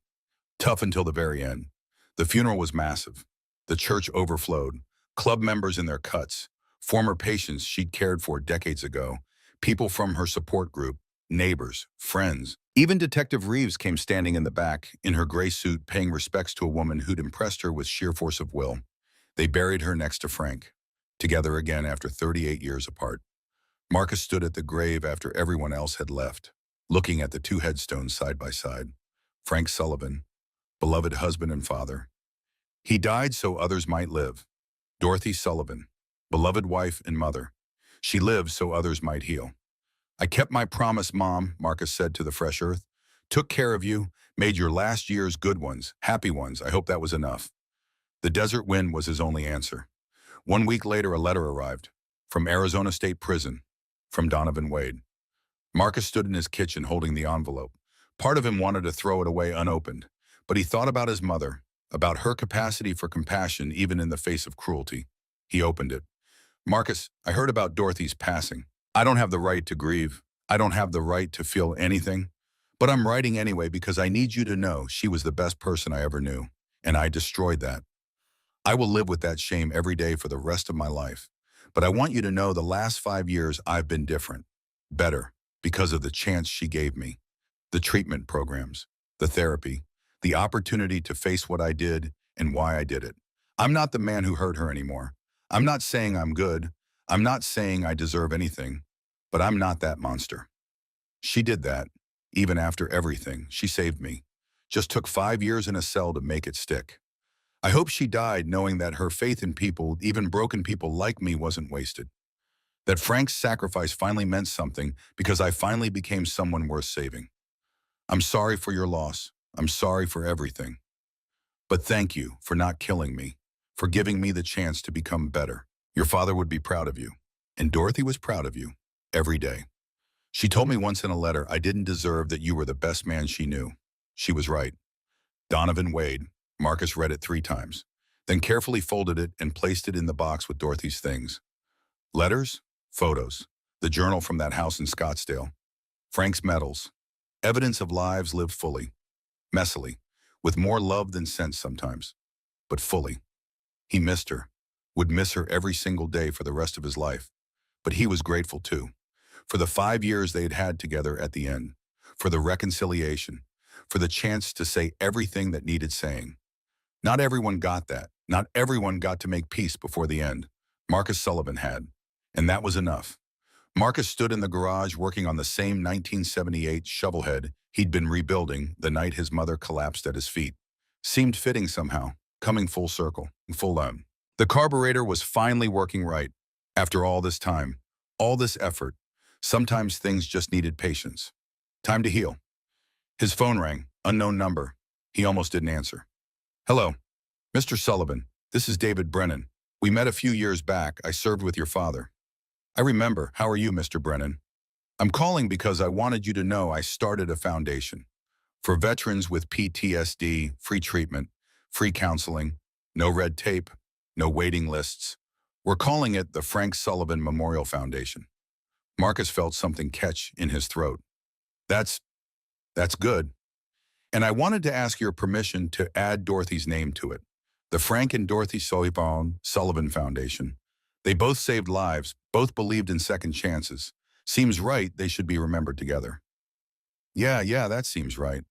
Tough until the very end. The funeral was massive. The church overflowed. Club members in their cuts, former patients she'd cared for decades ago, people from her support group, neighbors, friends. Even Detective Reeves came standing in the back, in her gray suit, paying respects to a woman who'd impressed her with sheer force of will. They buried her next to Frank, together again after 38 years apart. Marcus stood at the grave after everyone else had left, looking at the two headstones side by side. Frank Sullivan, beloved husband and father. He died so others might live. Dorothy Sullivan, beloved wife and mother. She lived so others might heal. I kept my promise, Mom, Marcus said to the fresh earth. Took care of you, made your last years good ones, happy ones. I hope that was enough. The desert wind was his only answer. 1 week later, a letter arrived from Arizona State Prison, from Donovan Wade. Marcus stood in his kitchen holding the envelope. Part of him wanted to throw it away unopened, but he thought about his mother, about her capacity for compassion even in the face of cruelty. He opened it. Marcus, I heard about Dorothy's passing. I don't have the right to grieve. I don't have the right to feel anything. But I'm writing anyway because I need you to know she was the best person I ever knew, and I destroyed that. I will live with that shame every day for the rest of my life. But I want you to know the last 5 years I've been different, better, because of the chance she gave me. The treatment programs, the therapy, the opportunity to face what I did and why I did it. I'm not the man who hurt her anymore. I'm not saying I'm good. I'm not saying I deserve anything, but I'm not that monster. She did that. Even after everything, she saved me. Just took 5 years in a cell to make it stick. I hope she died knowing that her faith in people, even broken people like me, wasn't wasted. That Frank's sacrifice finally meant something because I finally became someone worth saving. I'm sorry for your loss. I'm sorry for everything. But thank you for not killing me, for giving me the chance to become better. Your father would be proud of you. And Dorothy was proud of you. Every day. She told me once in a letter I didn't deserve that you were the best man she knew. She was right. Donovan Wade. Marcus read it 3 times, then carefully folded it and placed it in the box with Dorothy's things. Letters, photos, the journal from that house in Scottsdale, Frank's medals, evidence of lives lived fully, messily, with more love than sense sometimes, but fully. He missed her, would miss her every single day for the rest of his life, but he was grateful too, for the 5 years they'd had together at the end, for the reconciliation, for the chance to say everything that needed saying. Not everyone got that. Not everyone got to make peace before the end. Marcus Sullivan had. And that was enough. Marcus stood in the garage working on the same 1978 shovelhead he'd been rebuilding the night his mother collapsed at his feet. Seemed fitting somehow, coming full circle, full on. The carburetor was finally working right. After all this time, all this effort, sometimes things just needed patience. Time to heal. His phone rang, unknown number. He almost didn't answer. Hello, Mr. Sullivan, this is David Brennan. We met a few years back. I served with your father. I remember. How are you, Mr. Brennan? I'm calling because I wanted you to know I started a foundation for veterans with PTSD, free treatment, free counseling, no red tape, no waiting lists. We're calling it the Frank Sullivan Memorial Foundation. Marcus felt something catch in his throat. That's good. And I wanted to ask your permission to add Dorothy's name to it. The Frank and Dorothy Sullivan Foundation. They both saved lives, both believed in second chances. Seems right they should be remembered together. Yeah, that seems right.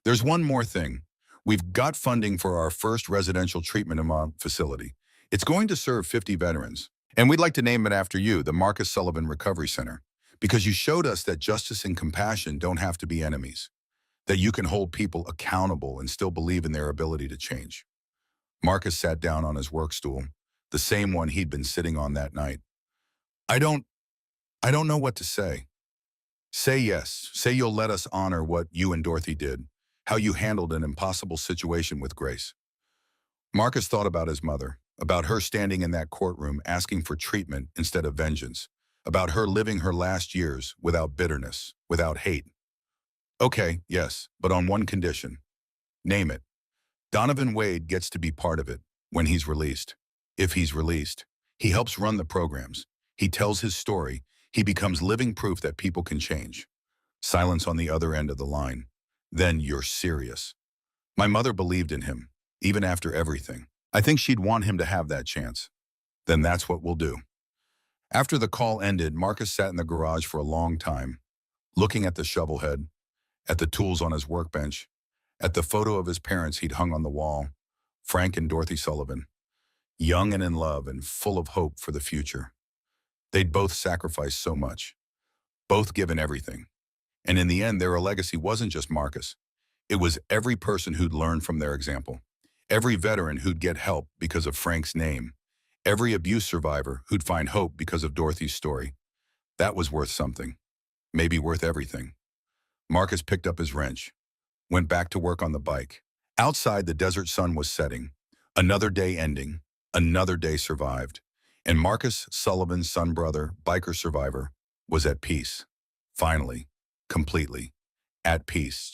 There's one more thing. We've got funding for our first residential treatment facility. It's going to serve 50 veterans. And we'd like to name it after you, the Marcus Sullivan Recovery Center, because you showed us that justice and compassion don't have to be enemies, that you can hold people accountable and still believe in their ability to change. Marcus sat down on his work stool, the same one he'd been sitting on that night. I don't know what to say. Say yes. Say you'll let us honor what you and Dorothy did, how you handled an impossible situation with grace. Marcus thought about his mother, about her standing in that courtroom asking for treatment instead of vengeance, about her living her last years without bitterness, without hate. Okay, yes, but on one condition. Name it. Donovan Wade gets to be part of it when he's released. If he's released, he helps run the programs. He tells his story. He becomes living proof that people can change. Silence on the other end of the line. Then you're serious. My mother believed in him, even after everything. I think she'd want him to have that chance. Then that's what we'll do. After the call ended, Marcus sat in the garage for a long time, looking at the shovelhead, at the tools on his workbench, at the photo of his parents he'd hung on the wall, Frank and Dorothy Sullivan, young and in love and full of hope for the future. They'd both sacrificed so much, both given everything. And in the end, their legacy wasn't just Marcus. It was every person who'd learn from their example, every veteran who'd get help because of Frank's name, every abuse survivor who'd find hope because of Dorothy's story. That was worth something, maybe worth everything. Marcus picked up his wrench, went back to work on the bike. Outside, the desert sun was setting. Another day ending, another day survived. And Marcus Sullivan's son brother, biker survivor, was at peace. Finally, completely, at peace.